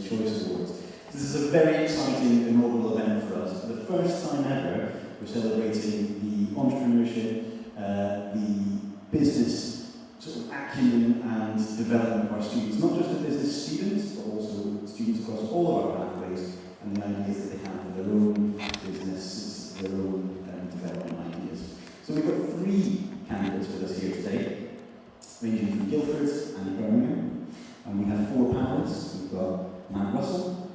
Choice Awards. This is a very exciting inaugural event for us. For the first time ever, we're celebrating the entrepreneurship, the business sort of acumen and development of our students, not just the business students, but also students across all of our pathways and the ideas that they have for their own businesses, their own development ideas. So we've got 3 candidates with us here today, ranging from Guildford and Birmingham, and we have 4 panelists. We've got Matt Russell,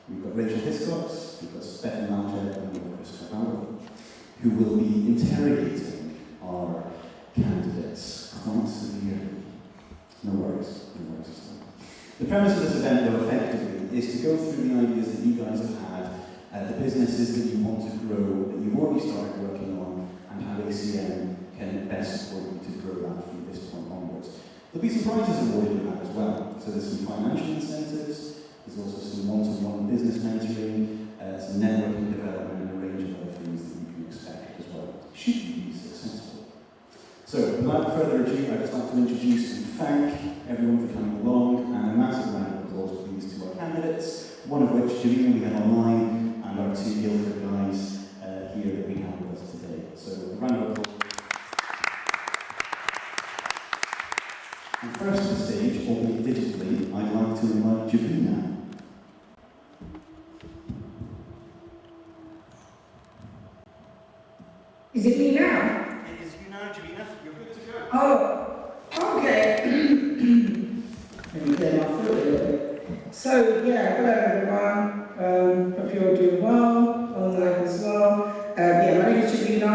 we've got Rachel Hiscox, we've got Stefan Malcher, and we've got Chris Cavallo, who will be interrogating our candidates quite severely. No worries, no worries at all. The premise of this event, though, effectively, is to go through the ideas that you guys have had, the businesses that you want to grow, that you've already started working on, and how ACM can best support you to grow that from this point onwards. There'll be some prizes awarded with that as well. So there's some financial incentives, there's also some one-to-one business mentoring, some networking development, and a range of other things that you can expect as well, should you be successful. So without further ado, I'd just like to introduce and thank everyone for coming along, and a massive round of applause please to our candidates, one of which, Javina, we have online, and our 2 Guildford guys here that we have with us today. So a round of applause. And first on the stage, albeit digitally, I'd like to invite Javina. Is it me now? It is you now, Javina. You're good to go. Oh, okay. Let me clear my throat a little bit. So, yeah, hello everyone. Hope you're all doing well, online as well. My name is Javina,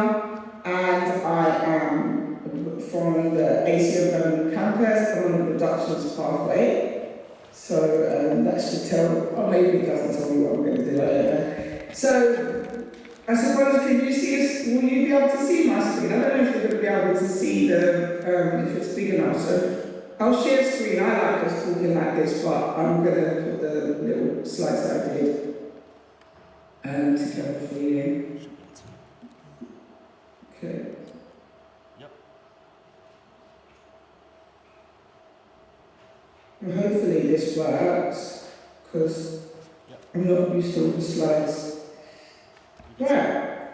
and I am from the ACM Birmingham campus. I'm on the productions pathway. So that should tell, or maybe it doesn't tell me what I'm going to do later. So I suppose, can you see us, will you be able to see my screen? I don't know if you're going to be able to see if it's big enough. So I'll share screen. I like us talking like this, but I'm going to put the little slides that I did together for you. Okay. And hopefully this works, because I'm not used to all the slides. Right.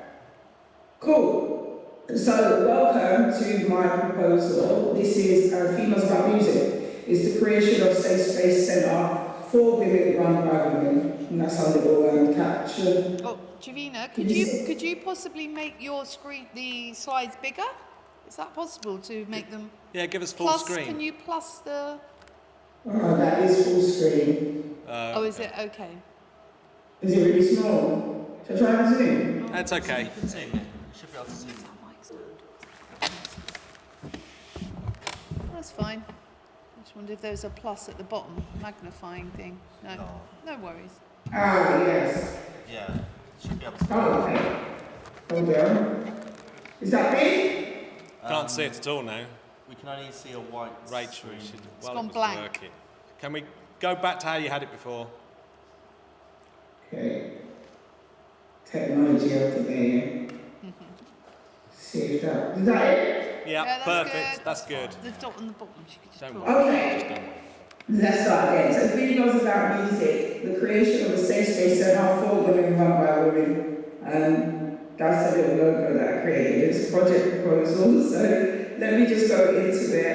Cool. So welcome to my proposal. This is Females About Music. It's the creation of Safe Space Centre for women run by women. And that's our little caption. Oh, Javina, could you possibly make your screen, the slides bigger? Is that possible to make them? Yeah, give us full plus, screen. Can you plus the? Oh, that is full screen. Is it okay? Is it really small? Should I try and zoom? That's okay. You can zoom in. Should be able to zoom. That's fine. I just wondered if there was a plus at the bottom, magnifying thing. No worries. Ah, yes. Yeah, should be able to. Oh, okay. Hold on. Is that big? Can't see it at all now. We can only see a white Rachel, screen. It's gone blank. Working. Can we go back to how you had it before? Okay. Technology of the day. See if that. Is that it? Yeah, that's perfect. good. That's good. The dot on the bottom, she could just Don't pull. worry. Okay. Let's start again. So Females About Music, the creation of a safe space centre for women run by women. That's a little logo that I created. It's a project proposal. So let me just go into it.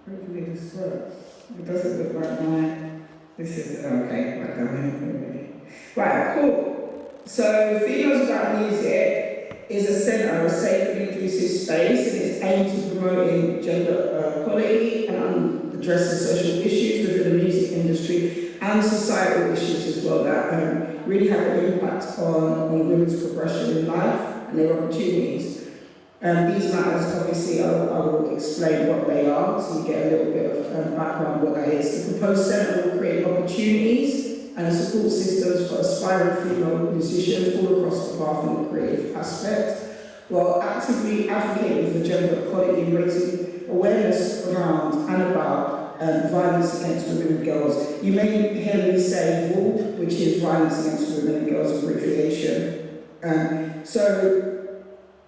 Hopefully this works. It doesn't look like mine. This is okay. Right down. Right, cool. So Females About Music is a centre, a safe and inclusive space, and it's aimed to promoting gender equality and addressing social issues within the music industry and societal issues as well that really have an impact on women's progression in life and their opportunities. These matters, obviously, I will explain what they are, so you get a little bit of background on what that is. The proposed centre will create opportunities and support systems for aspiring female musicians all across the path in the creative aspect, while actively advocating for gender equality and raising awareness around and about violence against women and girls. You may hear me say VAW, which is violence against women and girls and recreation. So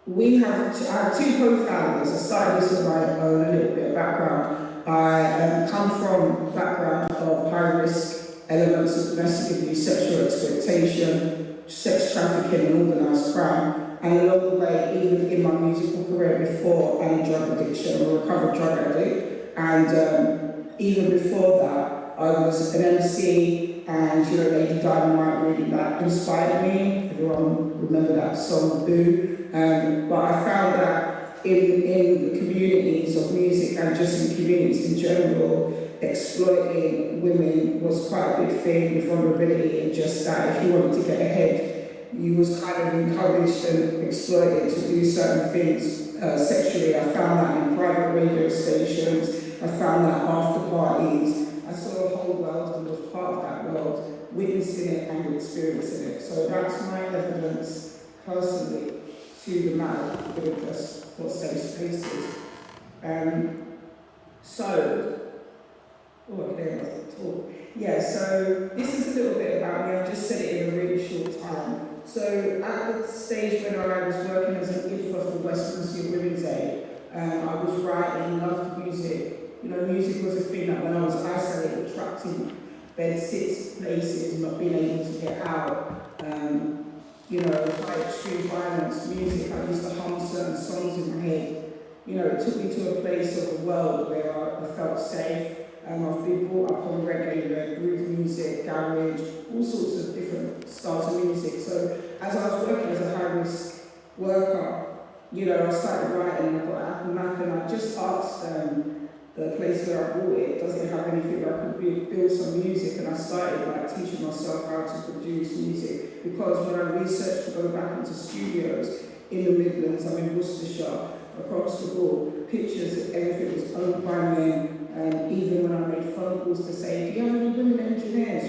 we have I have 2 co-founders. I started this with my own, a little bit of background. I come from a background of high-risk elements of domestic abuse, sexual exploitation, sex trafficking and organised crime, and along the way, even in my musical career before, I'm a drug addiction, I'm a recovered drug addict, and even before that, I was an MC, and Lady Dynamite really inspired me. Everyone remember that song, Boo? But I found that in the communities of music and just in communities in general, exploiting women was quite a big thing, with vulnerability, and just that if you wanted to get ahead, you was kind of encouraged and exploited to do certain things sexually. I found that in private radio stations, I found that after parties. I saw a whole world and was part of that world, witnessing it and experiencing it. So that's my evidence personally to the matter of just what safe space is. So this is a little bit about me. I've just said it in a really short time. So at the stage when I was working as an info for Westminster Women's Aid, I was writing, loved music. Music was a thing that when I was isolated, trapped in bed sits, places, not being able to get out, high extreme violence, music, I used to hum certain songs in my head. It took me to a place of the world where I felt safe. I've been brought up on reggae, groove music, garage, all sorts of different styles of music. So as I was working as a high-risk worker, I started writing, I got Apple Mac, and I just asked the place where I bought it, does it have anything where I could build some music? And I started teaching myself how to produce music, because when I researched to go back into studios in the Midlands, I'm in Worcestershire, across the board, pictures, everything was owned by men. And even when I made phone calls to say, do you have any women engineers,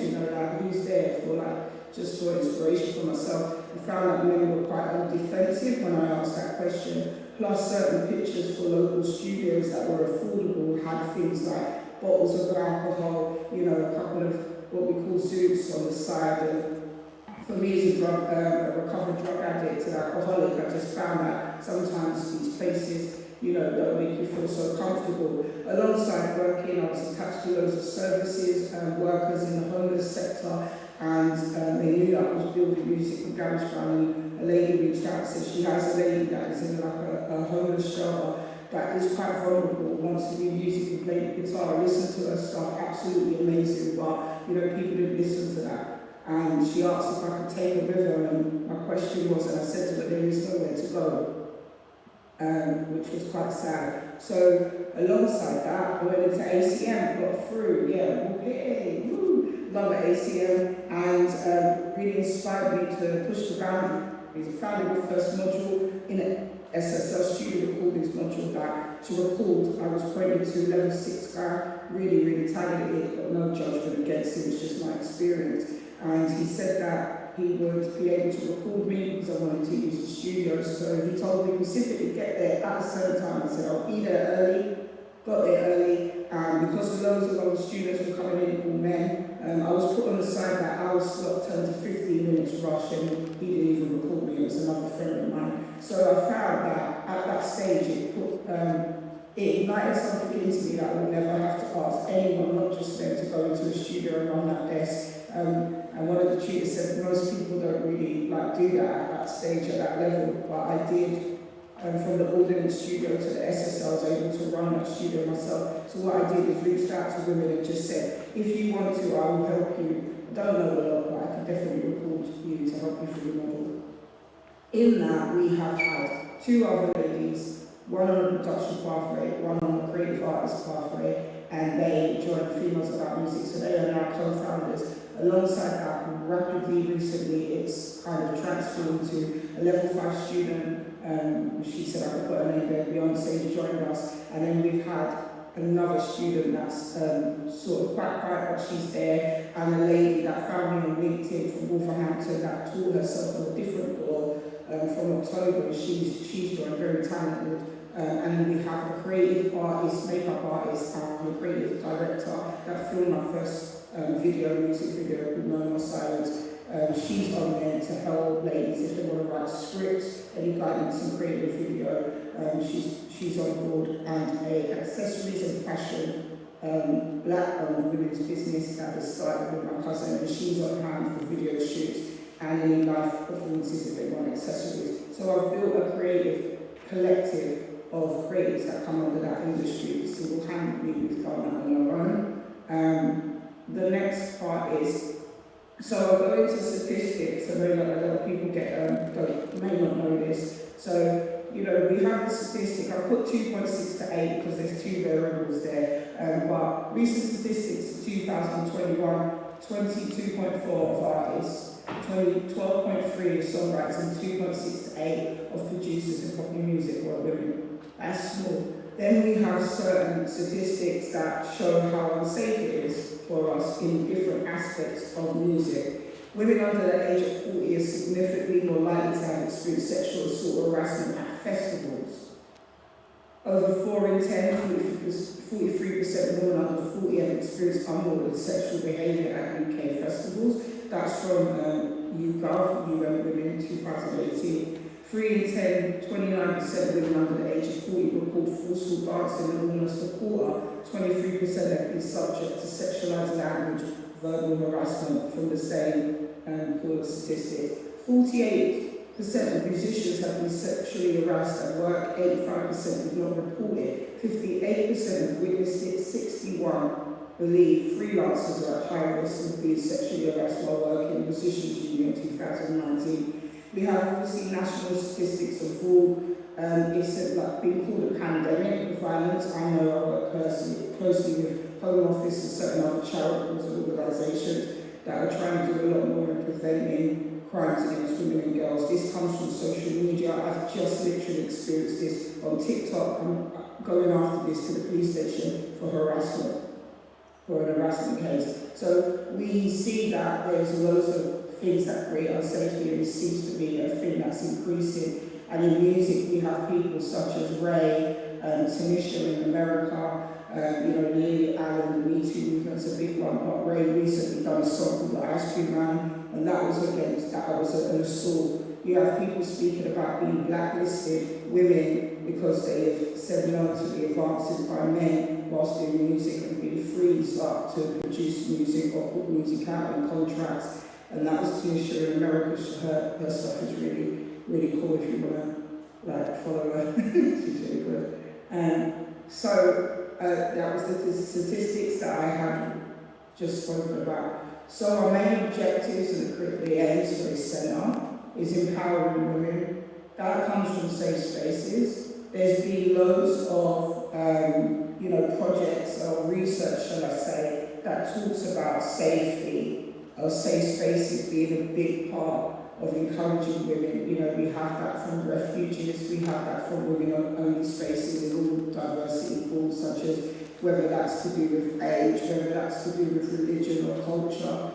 who's there just for inspiration for myself, I found that men were quite defensive when I asked that question. Plus certain pictures for local studios that were affordable had things like bottles of alcohol, a couple of what we call soups on the side. And for me as a recovered drug addict and alcoholic, I just found that sometimes these places, don't make you feel so comfortable. Alongside working, I was attached to loads of services and workers in the homeless sector, and they knew that I was building music for Garage Band. A lady reached out and said she has a lady that is in a homeless shelter that is quite vulnerable, wants to do music and play the guitar. I listened to her stuff, absolutely amazing, but people didn't listen to that. And she asked if I could take her with her, and my question was, and I said to her, there is nowhere to go. Which was quite sad. So alongside that, I went into ACM, got through, love at ACM, and really inspired me to push the boundary. I founded the first module in an SSL studio recordings module that to record, I was pointed to level 6 guy, really talented, but no judgment against him, it's just my experience. And he said that he would be able to record me because I wanted to use the studio. So he told me specifically get there at a certain time. I said I'll be there early, got there early, and because loads of other students were coming in, all men, I was put on the side that our slot turned to 15 minutes rush, and he didn't even record me, it was another friend of mine. So I found that at that stage it ignited something into me that I would never have to ask anyone, not just them, to go into a studio and run that desk. And one of the tutors said most people don't really do that at that stage, at that level, but I did. From the ordinance studio to the SSL, I was able to run that studio myself. So what I did is reached out to women and just said, if you want to, I will help you. I don't know a lot, but I can definitely record you to help you through the model. In that, we have had 2 other ladies, one on a production pathway, one on a creative artist pathway, and they joined Females About Music, so they are now co-founders. Alongside that, rapidly recently, it's kind of transformed to a level 5 student. She said I could put her name there, Beyonce joined us, and then we've had another student that's sort of quite quiet, but she's there, and a lady that found me on LinkedIn from Wolverhampton that taught herself on a different door from October. She's joined, very talented. And then we have a creative artist, makeup artist, and a creative director that filmed my first music video called No More Silence. She's on there to help ladies if they want to write scripts, any guidance and creative video. She's on board, and accessories and fashion black-owned women's business that was started with my cousin, and she's on hand for video shoots and any live performances if they want accessories. So I've built a creative collective of creatives that come under that industry single-handedly with going on their own. The next part is, so I'll go into statistics. I know that a lot of people may not know this. So, you know, we have the statistic. I put 2.6 to 8 because there's two variables there. But recent statistics for 2021, 22.4 of artists, 12.3 of songwriters, and 2.6 to 8 of producers in pop music were women. That's small. Then we have certain statistics that show how unsafe it is for us in different aspects of music. Women under the age of 40 are significantly more likely to have experienced sexual assault or harassment at festivals. Over 4 in 10, 43% of women under 40 have experienced unwanted sexual behaviour at UK festivals. That's from YouGov, UN Women 2018. 3 in 10, 29% of women under the age of 40 report forceful dancing, and almost a quarter, 23% have been subject to sexualised language, verbal harassment from the same pool of statistics. 48% of musicians have been sexually harassed at work, 85% did not report it, 58% have witnessed it, 61% believe freelancers are at high risk of being sexually harassed while working in musicians union in 2019. We have obviously national statistics of fraud. It's like being called a pandemic of violence. I know I work closely with Home Office and certain other charities and organisations that are trying to do a lot more in preventing crimes against women and girls. This comes from social media. I've just literally experienced this on TikTok. I'm going after this to the police station for harassment, for an harassment case. So we see that there's loads of things that create unsafety, and it seems to be a thing that's increasing. And in music, we have people such as Ray, Tanisha in America, Lily Allen, the Me Too movement's a big one, but Ray recently done a song called The Ice Cream Man, and that was an assault. You have people speaking about being blacklisted, women, because they have said no to the advances by men whilst doing music and being freezed up to produce music or put music out in contracts. And that was Tanisha in America. Her stuff is really, really cool if you want to follow her. She's really good. So that was the statistics that I had just spoken about. So our main objectives and the aims for this centre is empowering women. That comes from safe spaces. There's been loads of projects or research, shall I say, that talks about safety. Safe spaces being a big part of encouraging women. You know, we have that from refugees, we have that from women-only spaces in all diversity pools, such as whether that's to do with age, whether that's to do with religion or culture.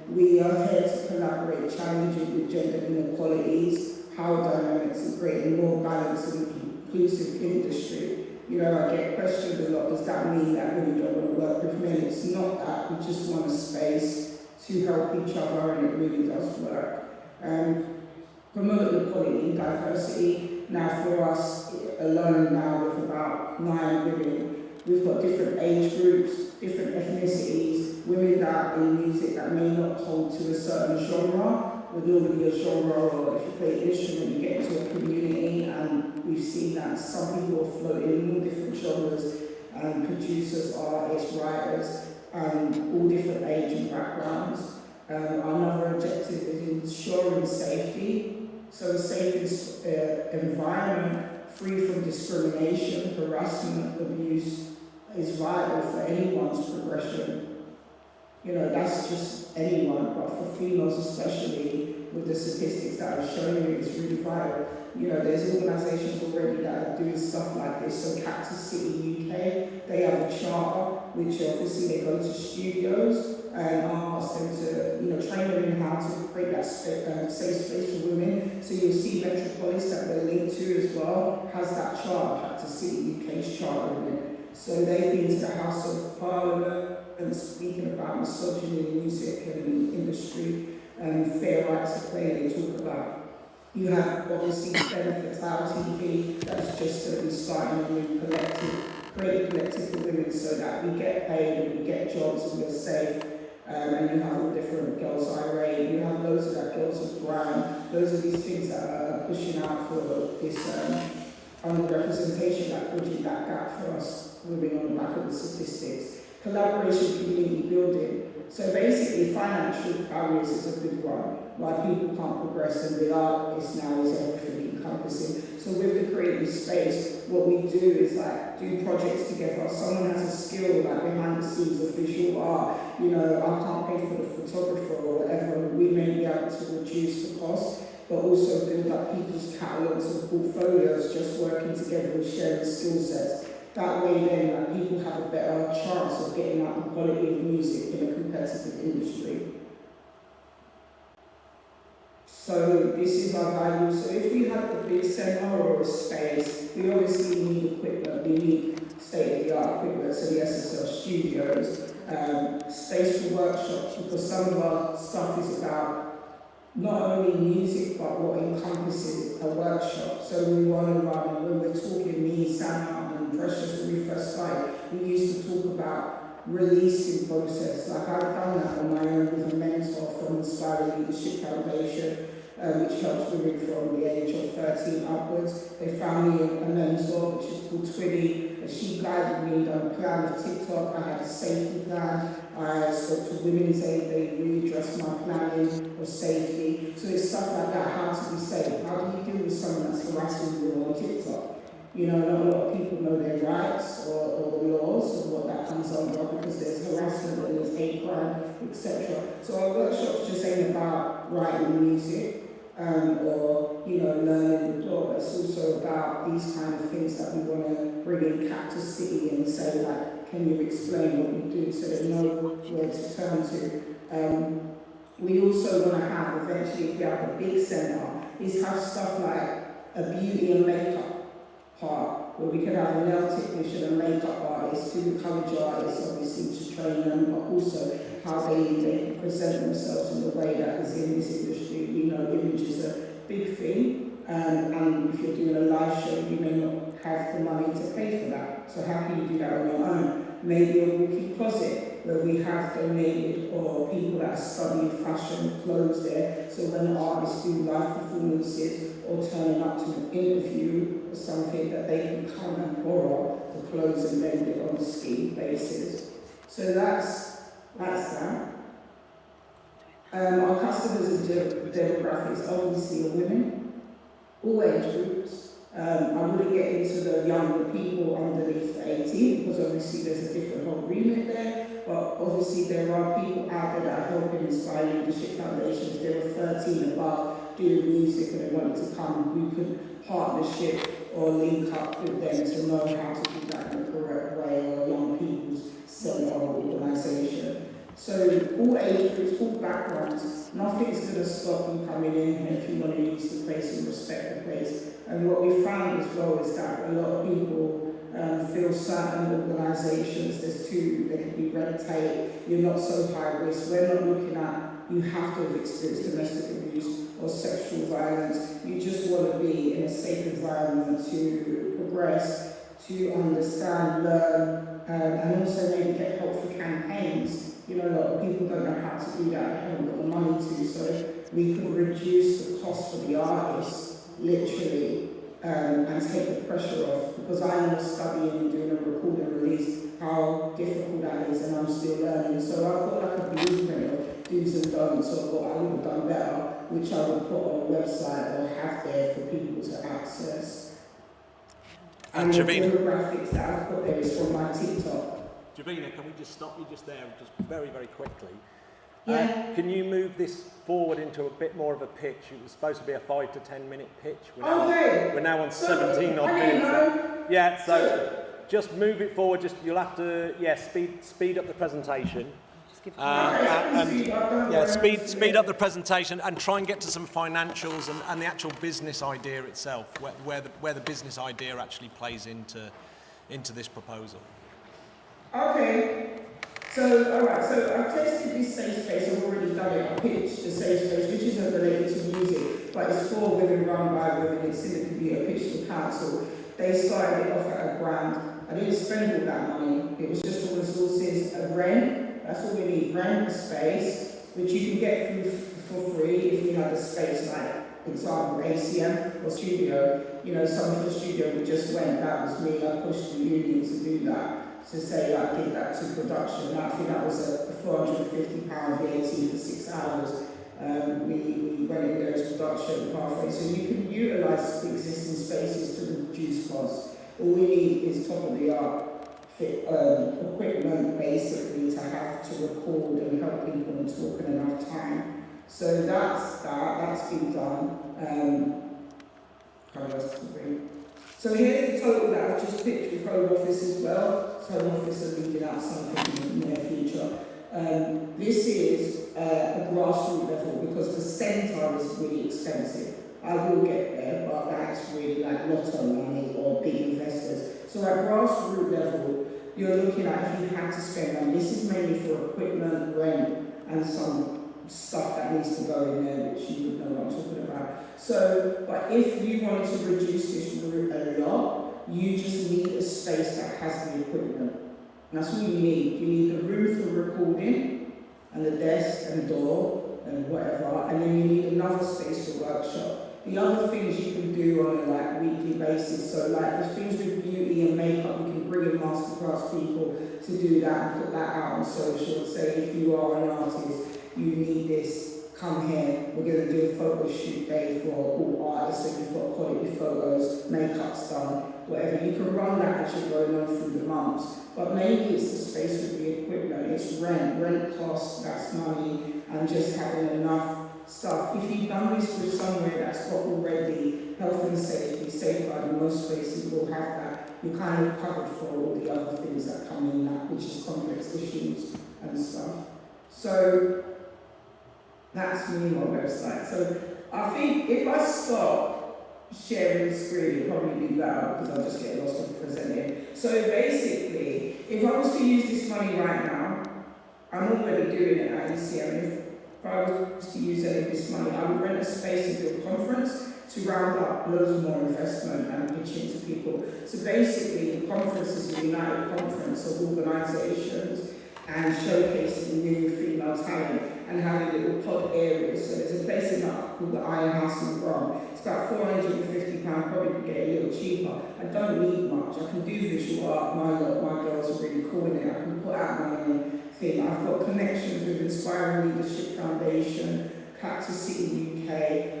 We are here to collaborate, challenging with gender inequalities, power dynamics, and creating more balanced and inclusive industry. You know, I get questioned a lot, does that mean that women don't want to work with men? It's not that, we just want a space to help each other, and it really does work. Promote equality and diversity. Now for us alone now with about 9 women, we've got different age groups, different ethnicities, women that are in music that may not hold to a certain genre, but normally a genre, or if you play an instrument you get into a community, and we've seen that some people are floating in all different genres, producers, artists, writers, all different age and backgrounds. Another objective is ensuring safety, so a safe environment free from discrimination, harassment, abuse is vital for anyone's progression. You know, that's just anyone, but for females especially, with the statistics that I've shown you, it's really vital. You know, there's organisations already that are doing stuff like this. So Cactus City UK, they have a charter, which obviously they go to studios and ask them to, train them in how to create that safe space for women. So you'll see Metropolis that they're linked to as well, has that charter, Cactus City UK's charter in it. So they've been to the House of Parliament and speaking about misogyny in music and industry, fair rights to play, they talk about. You have obviously Femme Fatality, that's just going to be starting a new collective create collective for women so that we get paid and we get jobs and we're safe. And you have all different Girls IRA, you have loads of that Girls of Brown, those are these things that are pushing out for this underrepresentation, that bridging that gap for us, moving on the back of the statistics. Collaboration, community building. So basically, financial barriers is a big one. Why people can't progress, and the artist now is everything encompassing. So with the creative space, what we do is like do projects together. Someone has a skill like behind the scenes of visual art. You know, I can't pay for the photographer or whatever. We may be able to reduce the cost, but also build up people's catalogues and portfolios, just working together and sharing skill sets. That way then like, people have a better chance of getting out the quality of music in a competitive industry. So this is our value. So if we have a big centre or a space, we obviously need equipment. We need state-of-the-art equipment, so the SSL studios, space for workshops, because some of our stuff is about not only music, but what encompasses a workshop. So we want to run, when we're talking, me, Sam, and Precious, when we first started, we used to talk about releasing process. Like I've done that on my own with a mentor from Inspiring Leadership Foundation, which helps women from the age of 13 upwards. They found me a mentor, which is called Twitty, and she guided me on a plan of TikTok. I had a safety plan. I spoke to Women's Aid, they really addressed my planning for safety. So it's stuff like that, how to be safe. How do you deal with someone that's harassing you on TikTok? You know, not a lot of people know their rights or the laws of what that comes under, because there's harassment and there's hate crime, etc. So our workshops just ain't about writing music or, you know, learning the law. It's also about these kind of things that we want to bring in Cactus City and say, like, can you explain what you do so they know where to turn to. We also want to have, eventually, if we have a big centre, is have stuff like a beauty and makeup part, where we could have a nail technician and makeup artist to encourage artists, obviously, to train them, but also how they present themselves in the way that is in this industry. We know image is a big thing, and if you're doing a live show, you may not have the money to pay for that. So how can you do that on your own? Maybe a walk-in closet, where we have donated, or people that are studying fashion clothes there, so when artists do live performances or turning up to an interview or something, that they can come and borrow the clothes and mend it on a scheme basis. So that's that. Our customers and demographics obviously are women, all age groups. I wouldn't get into the younger people underneath 18, because obviously there's a different whole remit there, but obviously there are people out there that are helping Inspiring Leadership Foundation. If they were 13 above doing music and they wanted to come, we could partnership or link up with them to know how to do that in the correct way, or young people's centre or organisation. So all age groups, all backgrounds, nothing's going to stop you coming in here if you want to use the place and respect the place. And what we found as well is that a lot of people feel certain organisations, there could be red tape, you're not so high risk. We're not looking at you have to have experienced domestic abuse or sexual violence. You just want to be in a safe environment to progress, to understand, learn, and also maybe get help for campaigns. You know, a lot of people don't know how to do that, they haven't got the money to, so we can reduce the cost for the artists, literally, and take the pressure off. Because I know studying and doing a record and release, how difficult that is, and I'm still learning. So I've got like a blueprint of do's and don'ts of what I would have done better, which I would put on a website or have there for people to access. And the demographics that I've got there is from my TikTok. Javina, can we just stop you just there, just very, very quickly? Yeah. Can you move this forward into a bit more of a pitch? It was supposed to be a 5 to 10 minute pitch. We're now on 17 odd minutes. Yeah, so just move it forward. Just you'll have to speed up the presentation. Speed up the presentation and try and get to some financials and the actual business idea itself, where the business idea actually plays into this proposal. Okay. So, alright, so I've tested this safe space, I've already done it, I pitched the safe space, which isn't related to music, but it's for women run by women, it's in the community, I pitched to council. They started it off at £1,000. I didn't spend all that money. It was just all resources of rent. That's all we need, rent a space, which you can get for free if you have a space like, example, ACM or studio. You know, some of the studio we just went, that was me, I pushed the union to do that, to say, like, give that to production. I think that was a £450 VAT for 6 hours. We went in there as production pathway, so you can utilise the existing spaces to reduce costs. All we need is top of the art equipment, basically, to have to record and help people and talk in enough time. So that's been done. So here's the total that I've just picked with Home Office as well. So Home Office are leading out something in the near future. This is a grassroots level because the centre is really expensive. I will get there, but that's really like lotto money or big investors. So at grassroots level, you're looking at if you had to spend, and this is mainly for equipment, rent, and some stuff that needs to go in there, which you would know what I'm talking about. So, but if you wanted to reduce this route a lot, you just need a space that has the equipment. And that's all you need. You need the room for recording, and the desk and door and whatever, and then you need another space for workshop. The other things you can do on a like weekly basis, so like the things with beauty and makeup, we can bring in masterclass people to do that and put that out on social. Say if you are an artist, you need this, come here, we're going to do a photo shoot day for all artists, so you've got quality photos, makeup's done, whatever. You can run that as you're going on through the months, but maybe it's the space with the equipment, it's rent costs, that's money, and just having enough stuff. If you've done this with somewhere that's got already health and safety, safeguarding, most places will have that, you're kind of covered for all the other things that come in that, which is complex issues and stuff. So that's me on my website. So I think if I stop sharing the screen, it'll probably be better because I'll just get lost in presenting. So basically, if I was to use this money right now, I'm already doing it at ECM. If I was to use any of this money, I would rent a space and do a conference to round up loads more investment and pitch into people. So basically, the conference is a united conference of organisations and showcasing new female talent and having little pod areas. So there's a place in that called the Iron House in Brum. It's about £450, probably could get a little cheaper. I don't need much. I can do visual art. My girls are really cool in it. I can put out my own thing. I've got connections with Inspiring Leadership Foundation, Cactus City UK.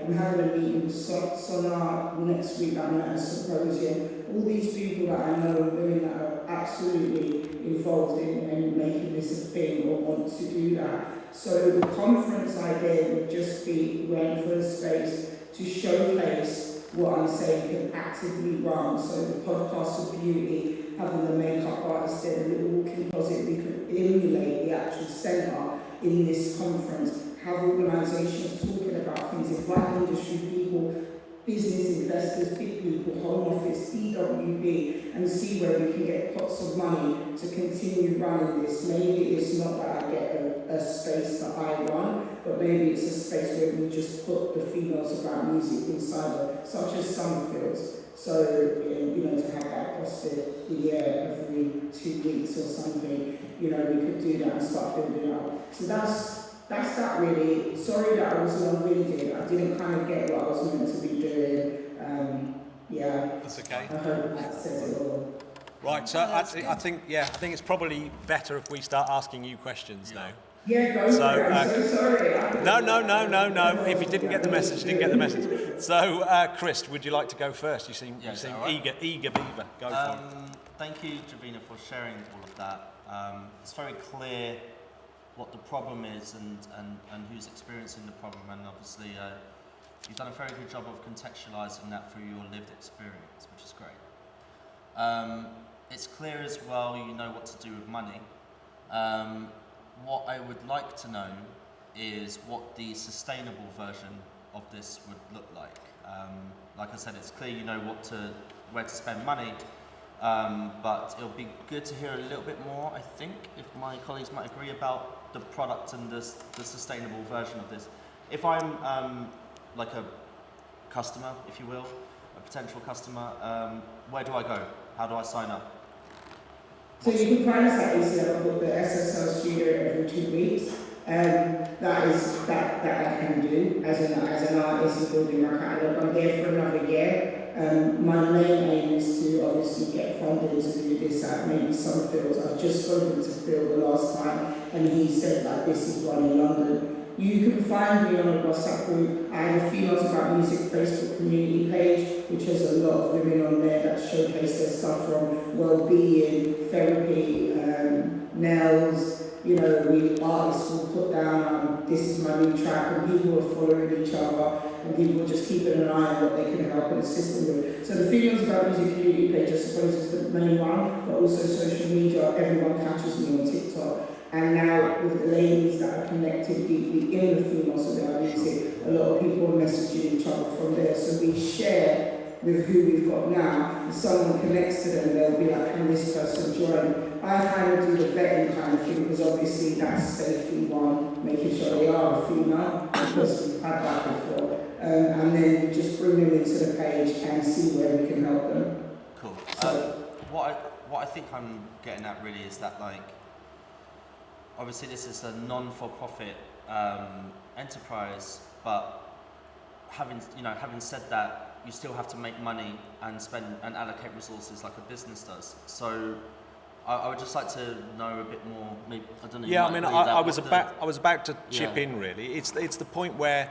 I'm having a meeting with Sonar next week. I'm at a symposium. All these people that I know, women that are absolutely involved in making this a thing or want to do that. So the conference idea would just be rent for a space to showcase what I'm saying can actively run. So the podcast of beauty, having the makeup artist in a little walk-in closet, we could emulate the actual centre in this conference, have organisations talking about things, invite industry people, business investors, big people, Home Office, EWB, and see where we can get pots of money to continue running this. Maybe it's not that I get a space that I run, but maybe it's a space where we just put the females about music inside of, such as Summerfields. So, you know, to have that costed every 2 weeks or something, you know, we could do that and start building up. So that's that really. Sorry that I was long-winded. I didn't kind of get what I was meant to be doing. That's okay. I hope that says it all. Right, so I think it's probably better if we start asking you questions now. Yeah, go for it. I'm so sorry. No. If you didn't get the message, you didn't get the message. So, Chris, would you like to go first? You seem right. eager beaver. Go for it. Thank you, Javina, for sharing all of that. It's very clear what the problem is and who's experiencing the problem, and obviously you've done a very good job of contextualising that through your lived experience, which is great. It's clear as well you know what to do with money. What I would like to know is what the sustainable version of this would look like. Like I said, it's clear you know where to spend money, but it'll be good to hear a little bit more, I think, if my colleagues might agree, about the product and the sustainable version of this. If I'm like a customer, if you will, a potential customer, where do I go? How do I sign up? So you can find us at ACL. I've got the SSL studio every 2 weeks. That I can do as an artist and building my catalogue. I'm there for another year. My main aim is to obviously get funding to do this at maybe Summerfields. I've just spoken to Phil the last time, and he said that this is one in London. You can find me on a WhatsApp group. I have a Females About Music Facebook community page, which has a lot of women on there that showcase their stuff from well-being, therapy, nails. You know, we artists will put down, this is my new track, and people are following each other, and people are just keeping an eye on what they can help and assist them with. So the Females About Music community page, I suppose, is the main one, but also social media. Everyone catches me on TikTok. And now with the ladies that are connected deeply in the Females About Music, a lot of people are messaging each other from there. So we share with who we've got now. If someone connects to them, they'll be like, can this person join? I kind of do the vetting kind of thing, because obviously that's safety one, making sure they are a female, because we've had that before. And then we just bring them into the page and see where we can help them. Cool. So, What I think I'm getting at really is that, like, obviously this is a non-for-profit enterprise, but having said that, you still have to make money and spend and allocate resources like a business does. So I would just like to know a bit more. Maybe, I don't know. Yeah, I mean, I was about to chip in. Really, it's the point where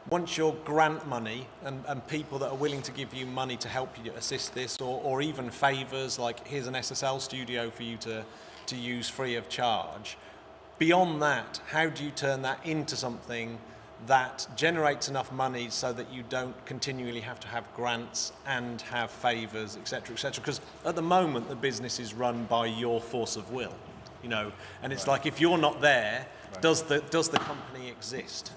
once your grant money and people that are willing to give you money to help you assist this, or even favours, like here's an SSL studio for you to use free of charge. Beyond that, how do you turn that into something that generates enough money so that you don't continually have to have grants and have favours, etc., etc.? Because at the moment, the business is run by your force of will, you know, and it's like, if you're not there, does the company exist?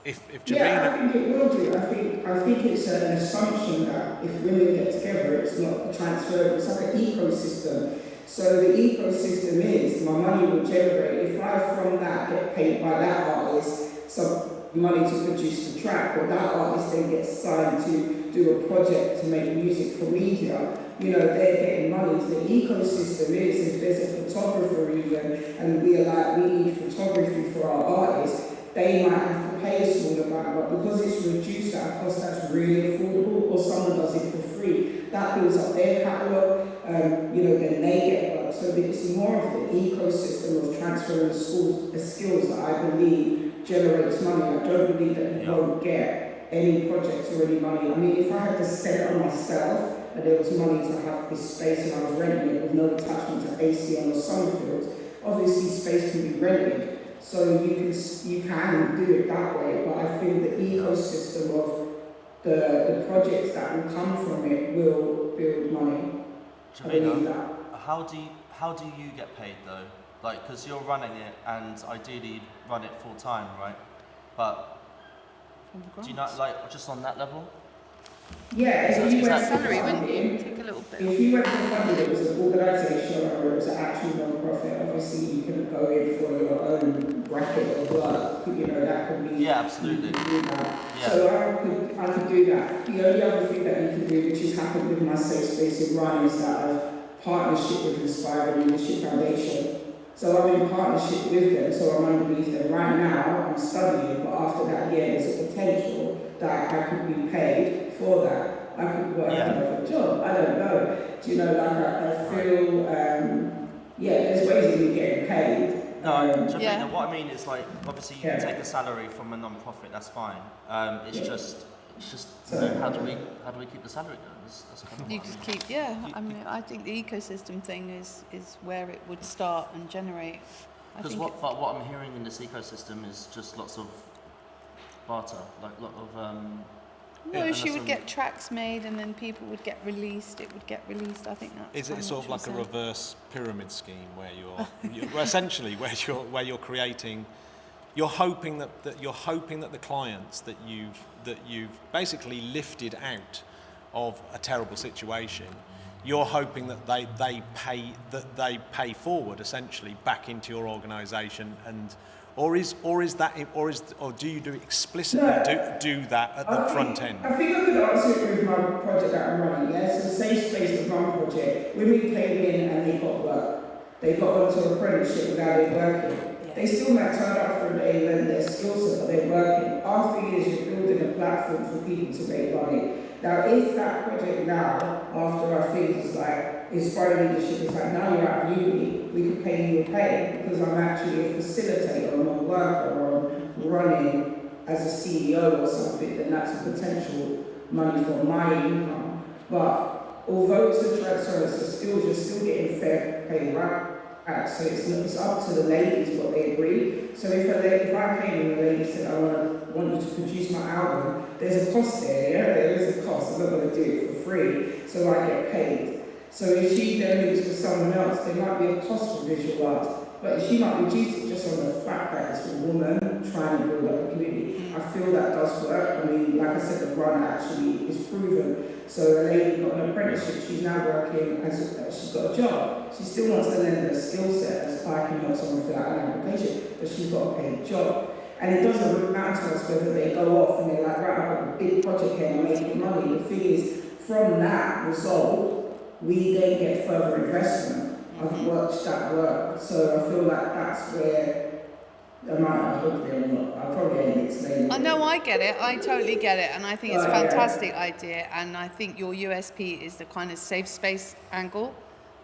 If Javina... Yeah, I think it will do. I think it's an assumption that if women get together, it's not a transfer. It's like an ecosystem. So the ecosystem is my money will generate. If I from that get paid by that artist some money to produce the track, but that artist then gets signed to do a project to make music for media, you know, they're getting money. So the ecosystem is, if there's a photographer even, and we need photography for our artists, they might have to pay a small amount, but because it's reduced at a cost that's really affordable, or someone does it for free, that builds up their catalogue, you know, then they get work. So it's more of the ecosystem of transferring skills that I believe generates money. I don't believe that you won't get any projects or any money. I mean, if I had to sell it on myself, and there was money to have this space and I was renting it with no attachment to ACL or Summerfields, obviously space can be rented. So you can do it that way, but I think the ecosystem of the projects that will come from it will build money. Javina, how do you get paid though? Like, because you're running it and ideally run it full time, right? But do you not, like, just on that level? Yeah, if you went salary, for wouldn't you? funding, Take a little bit. if you went for funding, it was an organisation or it was an actual non-profit, obviously you can go in for your own bracket of work, you know, that could be... Yeah, absolutely. You could do that. Yeah. So I could do that. The only other thing that you can do, which has happened with my safe space in Ryan, is that I've partnership with Inspire Leadership Foundation. So I'm in partnership with them, so I'm underneath them. Right now, I'm studying, but after that year, there's a potential that I could be paid for that. I could work another job. I don't know. Do you know, like I feel, there's ways of you getting paid. No, what I mean is, like, obviously you can take a salary from a non-profit. That's fine. It's just you know, how do we keep the salary going? That's kind of You just keep, I mean, I think the ecosystem thing is where it would start and generate. Because what I'm hearing in this ecosystem is just lots of barter, like a lot of. No, she would get tracks made and then people would get released. It would get released. I think that's. Is it sort of like a reverse pyramid scheme where you're essentially where you're creating, you're hoping that the clients that you've basically lifted out of a terrible situation, you're hoping that they pay forward essentially back into your organisation, and or do you do explicitly do that at the front end? I think I could answer it with my project that I'm running. Yeah, so Safe Space, the Run project, women came in and they got work. they got onto apprenticeship without it working. They still might turn up for a day, learn their skill set, but they're working. After years, you're building a platform for people to make money. Now, if that project now, after our things is like, inspiring leadership, is like, now you're at uni, we can pay you a pay, because I'm actually a facilitator, I'm a worker, or I'm running as a CEO or something, then that's a potential money for my income. But although it's a transference of skills, you're still getting fair pay, right? So it's up to the ladies what they agree. So if I came and a lady said, I want you to produce my album, there's a cost there, yeah? There is a cost. I'm not going to do it for free, so I get paid. So if she then moves for someone else, there might be a cost for visual art, but she might reduce it just on the fact that it's a woman trying to build up a community. I feel that does work. I mean, like I said, the run actually is proven. So a lady got an apprenticeship, she's now working as she's got a job. She still wants to lend her skill set as I can help someone fill out an application, but she's got a paid job. And it doesn't really matter to us whether they go off and they're like, right, I've got a big project here and I'm making money. The thing is, from that result, we then get further investment. I've watched that work. So I feel like that's where I might have looked there or not. I probably ain't explained it. No, I get it. I totally get it. And I think it's a fantastic idea. And I think your USP is the kind of safe space angle,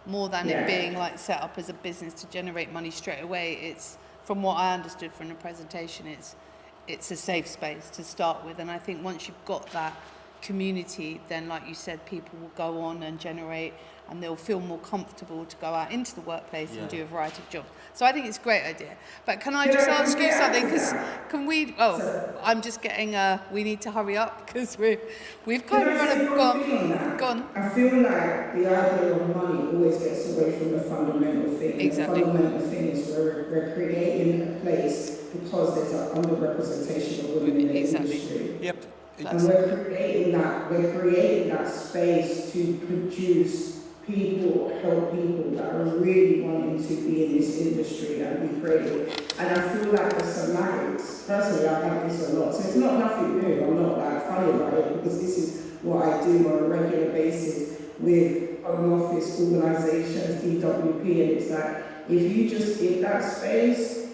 more than it being like set up as a business to generate money straight away. It's, from what I understood from the presentation, it's a safe space to start with. And I think once you've got that community, then like you said, people will go on and generate, and they'll feel more comfortable to go out into the workplace and do a variety of jobs. So I think it's a great idea. But can I just ask you something? Because can we? Oh, I'm just getting. We need to hurry up because we've kind of gone. I feel like the idea of money always gets away from the fundamental thing. Exactly. The fundamental thing is we're creating a place because there's an underrepresentation of women in the industry. Yep. And we're creating that space to produce people, help people that are really wanting to be in this industry and be creative. And I feel like the somatics, personally, I have this a lot. So it's not nothing new. I'm not like funny about it because this is what I do on a regular basis with Home Office organisations, DWP, and it's like, if you just give that space,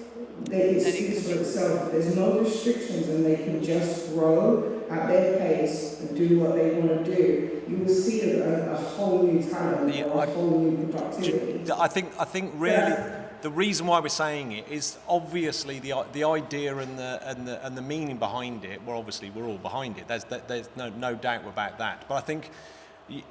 it speaks for itself. There's no restrictions and they can just grow at their pace and do what they want to do. You will see a whole new talent, a whole new productivity. I think really the reason why we're saying it is obviously the idea and the meaning behind it. Well, obviously we're all behind it. There's no doubt about that. But I think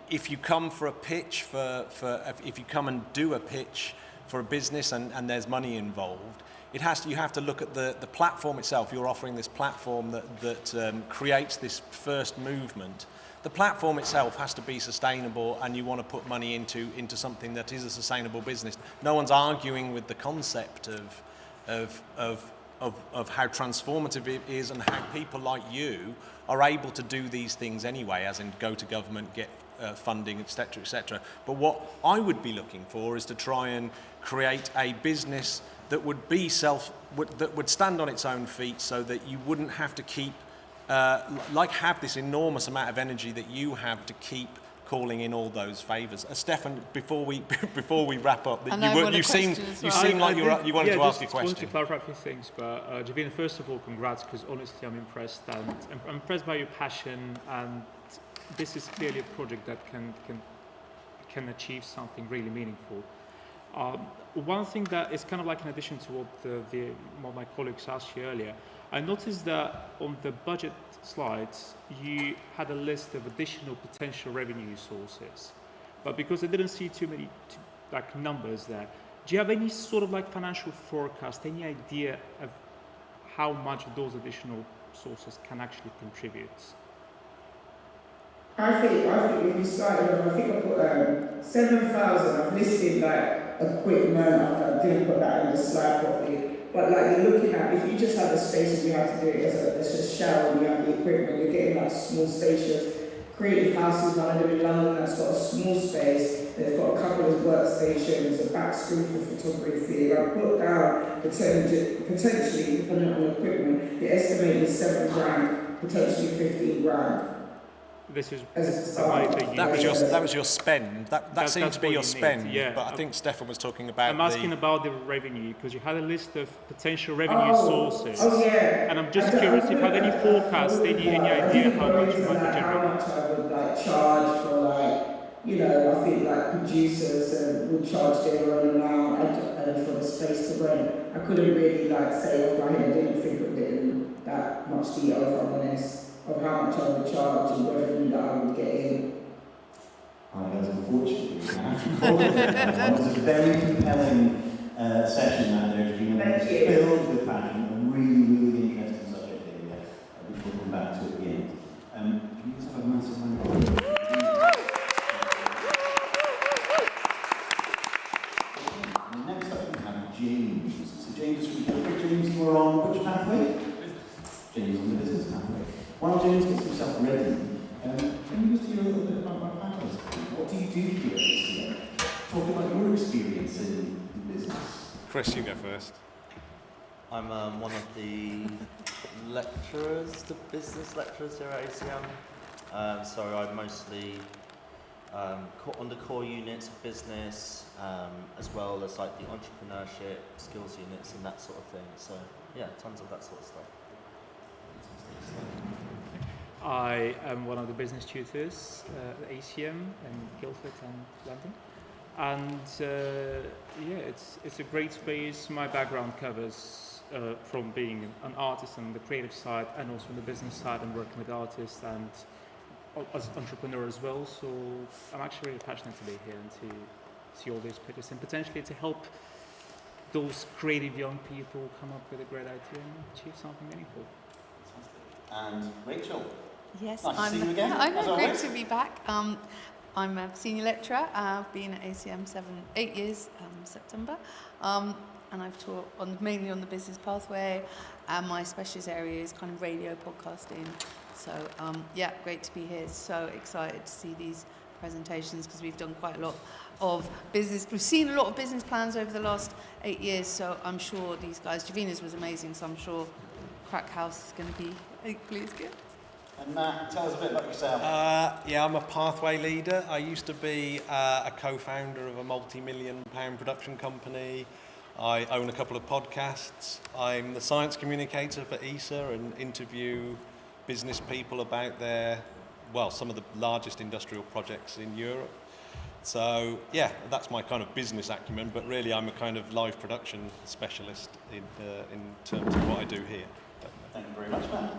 if you come for a pitch if you come and do a pitch for a business and there's money involved, you have to look at the platform itself. You're offering this platform that creates this first movement. The platform itself has to be sustainable, and you want to put money into something that is a sustainable business. No one's arguing with the concept of how transformative it is and how people like you are able to do these things anyway, as in go to government, get funding, etc., etc. But what I would be looking for is to try and create a business that would be that would stand on its own feet, so that you wouldn't have to keep have this enormous amount of energy that you have to keep calling in all those favours. Stefan, before we wrap up, you seem like you wanted to ask a question. I want to clarify a few things, but Javina, first of all, congrats, because honestly I'm impressed, and I'm impressed by your passion, and this is clearly a project that can achieve something really meaningful. One thing that is kind of like in addition to what my colleagues asked you earlier, I noticed that on the budget slides you had a list of additional potential revenue sources, but because I didn't see too many numbers there, do you have any sort of financial forecast, any idea of how much those additional sources can actually contribute? I think when you started, I think I put 7,000. I've listed equipment. I didn't put that in the slide properly. But you're looking at, if you just have the space and you have to do it as a shower and you have the equipment, you're getting small stations. Creative Houses, one of them in London, that's got a small space. They've got a couple of workstations, a back screen for photography. I put down potentially, depending on the equipment, the estimated is £7,000, potentially £15,000. This is As the a money start. that you That was your spend. That seemed that's to be what your you need, spend. yeah. But I think Stefan was talking about I'm asking the. about the revenue because you had a list of potential revenue sources. Oh yeah. And I'm just curious if you have any forecast, any idea how much you might be How generating. much I would like charge for like, you know, I think like producers would charge their own amount and for the space to rent. I couldn't really like say off my head, I didn't think of it in that much detail if I'm honest, of how much I would charge and revenue that I would get in. Guys, unfortunately, we have to call it. It was a very compelling session that there, Thank you. filled with passion, a really interesting subject here, which we'll come back to at the end. Can you just have a massive round of applause? Next up we have James. So James is from Guildford. James, you were on which pathway? James on the business pathway. While James gets himself ready, can you just hear a little bit about my pathways? What do you do here at ACM? Talk about your experience in business. Chris, you go first. I'm one of the lecturers, the business lecturers here at ACM. So I mostly on the core units of business, as well as like the entrepreneurship, skills units and that sort of thing. So yeah, tons of that sort of stuff. I am one of the business tutors at ACM in Guildford and London. And yeah, it's a great space. My background covers from being an artist on the creative side and also on the business side and working with artists and as an entrepreneur as well. So I'm actually really passionate to be here and to see all these pitches and potentially to help those creative young people come up with a great idea and achieve something meaningful. And Rachel. Yes, Nice to see you again, I as know, great always. to be back. I'm a senior lecturer. I've been at ACM 8 years, September, and I've taught mainly on the business pathway. And my specialist area is kind of radio podcasting. So yeah, great to be here. So excited to see these presentations because we've done quite a lot of business. We've seen a lot of business plans over the last 8 years. So I'm sure these guys, Javina's was amazing. So I'm sure Crack House is going to be equally as good. And Matt, tell us a bit about yourself. Yeah, I'm a pathway leader. I used to be a co-founder of a multi-million-pound production company. I own a couple of podcasts. I'm the science communicator for ESA and interview business people about some of the largest industrial projects in Europe. So yeah, that's my kind of business acumen, but really I'm a kind of live production specialist in terms of what I do here. Thank you very much, Matt.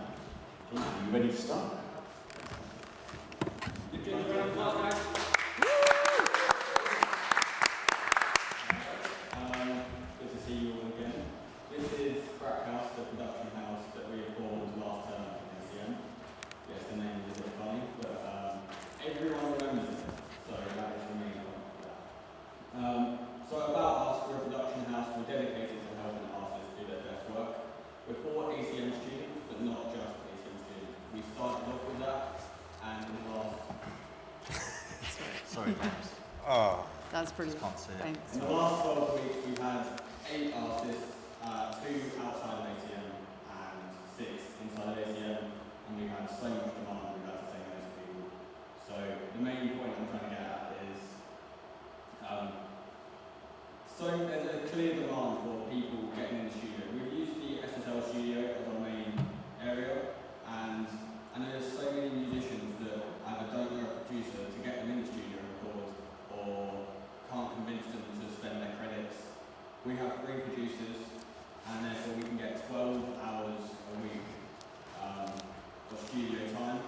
Are you ready to start? Good to see you all again. This is Crack House, the production house that we formed last term at ACM. Yes, the name is a bit funny, but everyone remembers it, so that is the main point for that. So about us, we're a production house. We're dedicated to helping artists do their best work. We're for ACM students, but not just ACM students. We started off with that, and in the last... Sorry, James. Oh. That's brilliant. Can't see it. Thanks. In the last 12 weeks, we've had 8 artists, 2 outside of ACM and 6 inside of ACM, and we've had so much demand, we've had to say no to people. So the main point I'm trying to get at is, so there's a clear demand for people getting in the studio. We've used the SSL studio as our main area, and I know there's so many musicians that either don't know a producer to get them in the studio and record, or can't convince them to spend their credits. We have 3 producers, and therefore we can get 12 hours a week of studio time.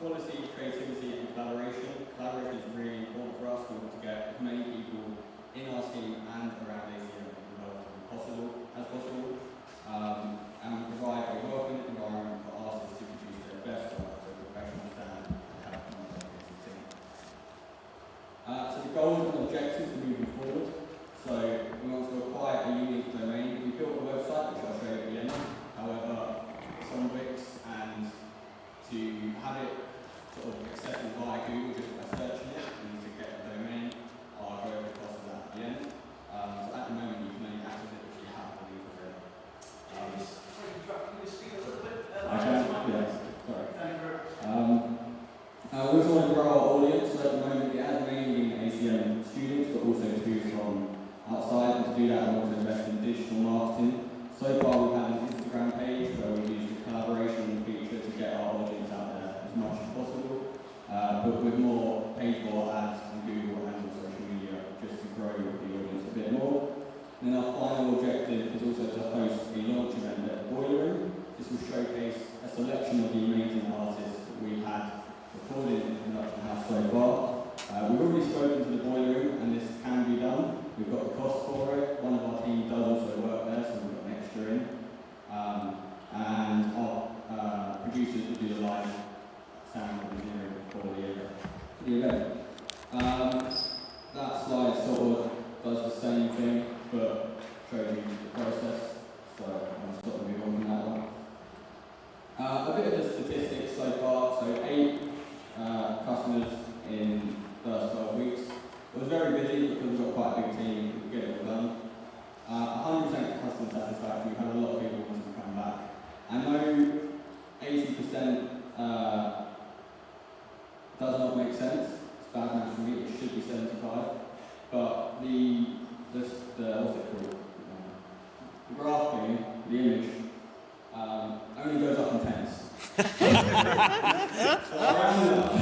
quality, creativity and collaboration. Collaboration is really important for us. We want to get as many people in our team and around ACM involved as possible. And provide a welcoming environment for artists to produce their best work to a professional standard and have fun working as a team. So the goals and objectives moving forward. So we want to acquire a unique domain. We built a website, which I'll show you at the end. However, it's on Wix, and to have it sort of accessible via Google just by searching it, and to get a domain, I'll go over the cost of that at the end. So at the moment, you can only access it if you have the link already. I can, yes, sorry. We also want to grow our audience, so at the moment it has mainly been ACM students, but also two from outside, and to do that we want to invest in digital marketing. So far we've had an Instagram page where we've used the collaboration feature to get our audience out there as much as possible, but with more paid for ads on Google and on social media just to grow the audience a bit more. And then our final objective is also to host a launch event at the Boiler Room. This will showcase a selection of the amazing artists that we've had recorded in the production house so far. We've already spoken to the Boiler Room, and this can be done. We've got the cost for it. One of our team does also work there, so we've got an extra in. And our producers will do the live sound engineering for the event. That slide sort of does the same thing, but shows you the process. So I'm sort of move on from that one. A bit of the statistics so far. So 8 customers in the first 12 weeks. It was very busy because we've got quite a big team to get it all done. 100% customer satisfaction. We've had a lot of people wanting to come back. I know 80% does not make sense. It's bad maths for me. It should be 75. But the what's it called? The graphing, the image, only goes up in tens. So I rounded up.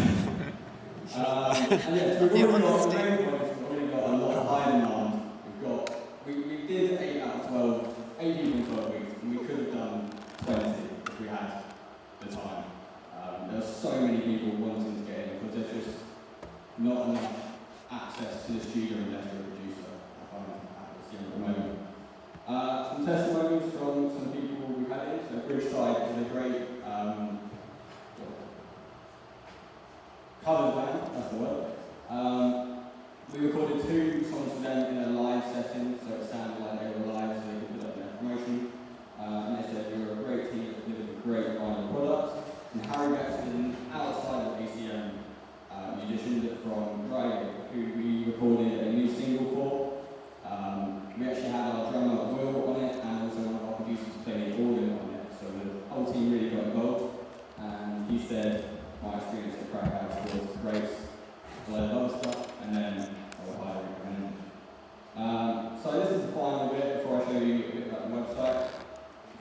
And yes, we've already got a lot of high demand. We did 8 out of 12, 8 people in 12 weeks, and we could have done 20 if we had the time. There are so many people wanting to get in because there's just not enough access to the studio unless you're a producer. I find at the moment. Some testimonies from some people we've had in. So Bridgeside is a great covers band, that's the word. We recorded 2 songs for them in a live setting, so it sounded like they were live, so they could put up their promotion. And they said we were a great team that delivered a great final product. And Harry Beckton, outside of ACM musician from Ryan, who we recorded a new single for. We actually had our drummer Will on it, and also one of our producers playing the organ on it. So the whole team really got involved. And he said, my experience at Crack House was great. A lot of other stuff, and then I would highly recommend it. So this is the final bit before I show you a bit about the website.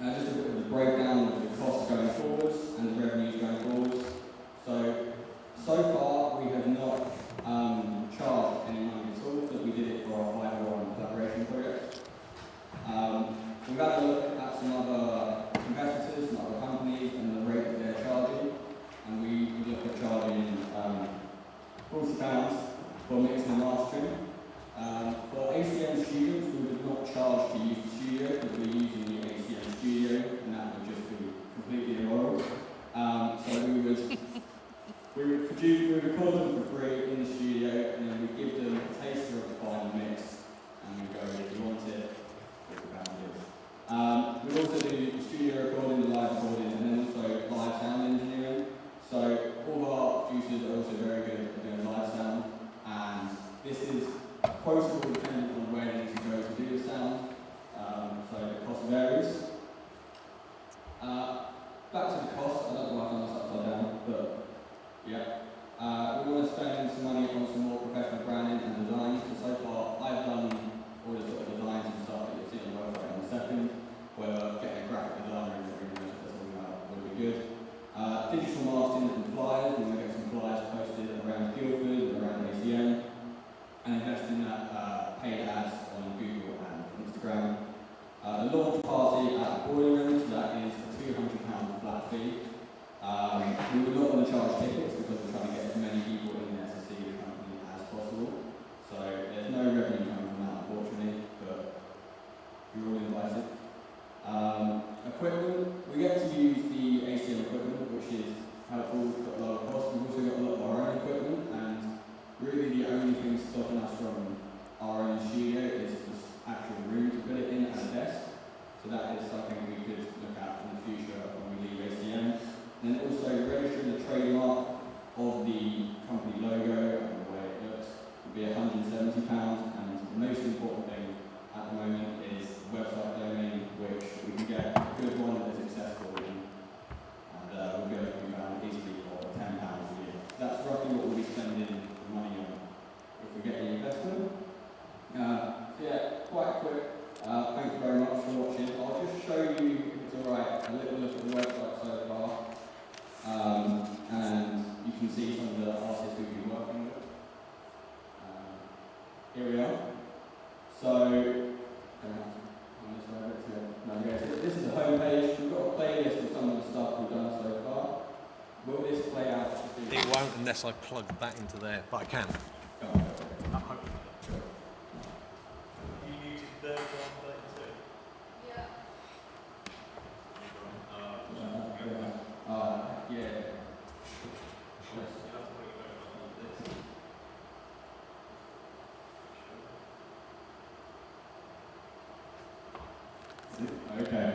Just a bit of the breakdown of the costs going forwards and the revenues going forwards. So far we have not charged any money at all because we did it for our 501 collaboration project. We've had a look at some other competitors, some other companies, and the rate that they're charging, and we look at charging £40 for mixing and mastering. For ACM students, we would not charge to use the studio because we're using the ACM studio, and that would just be completely immoral. So we would record them for free in the studio, and then we give them a taster of the final mix, and we go, if you want it, we also do the studio recording, the live recording, and then also live sound engineering. So all of our producers are also very good at doing live sound, and this is quotable depending on where they need to go to do the sound, so the cost varies. Back to the cost, I don't know why I've done this upside down, but yeah. We want to spend some money on some more professional branding and design. So far, I've done all the sort of designs and stuff that you'll see on the website in a second, where getting a graphic designer and everything else that's talking about would be good. Digital marketing and flyers, we want to get some flyers posted around Guildford, around ACM, and invest in that display out. It won't unless I plug that into there, but I can. Okay.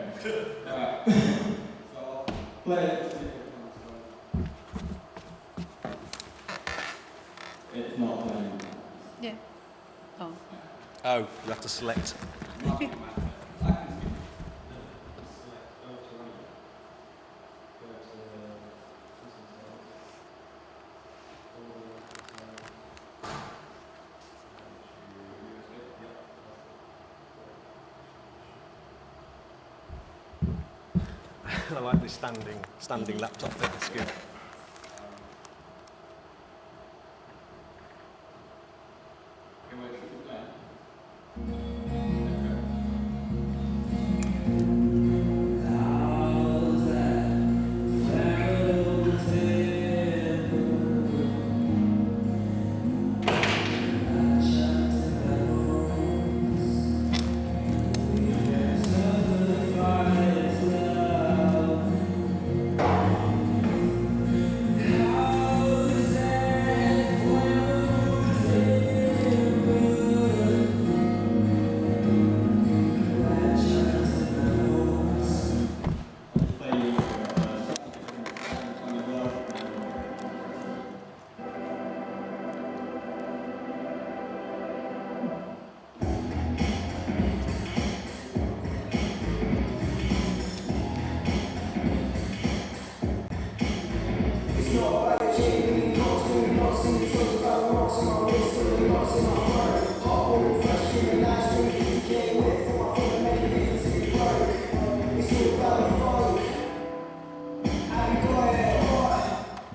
Right. So I'll play it. It's not playing. Yeah. Oh. Oh, you have to select. I like this standing laptop thing. It's good.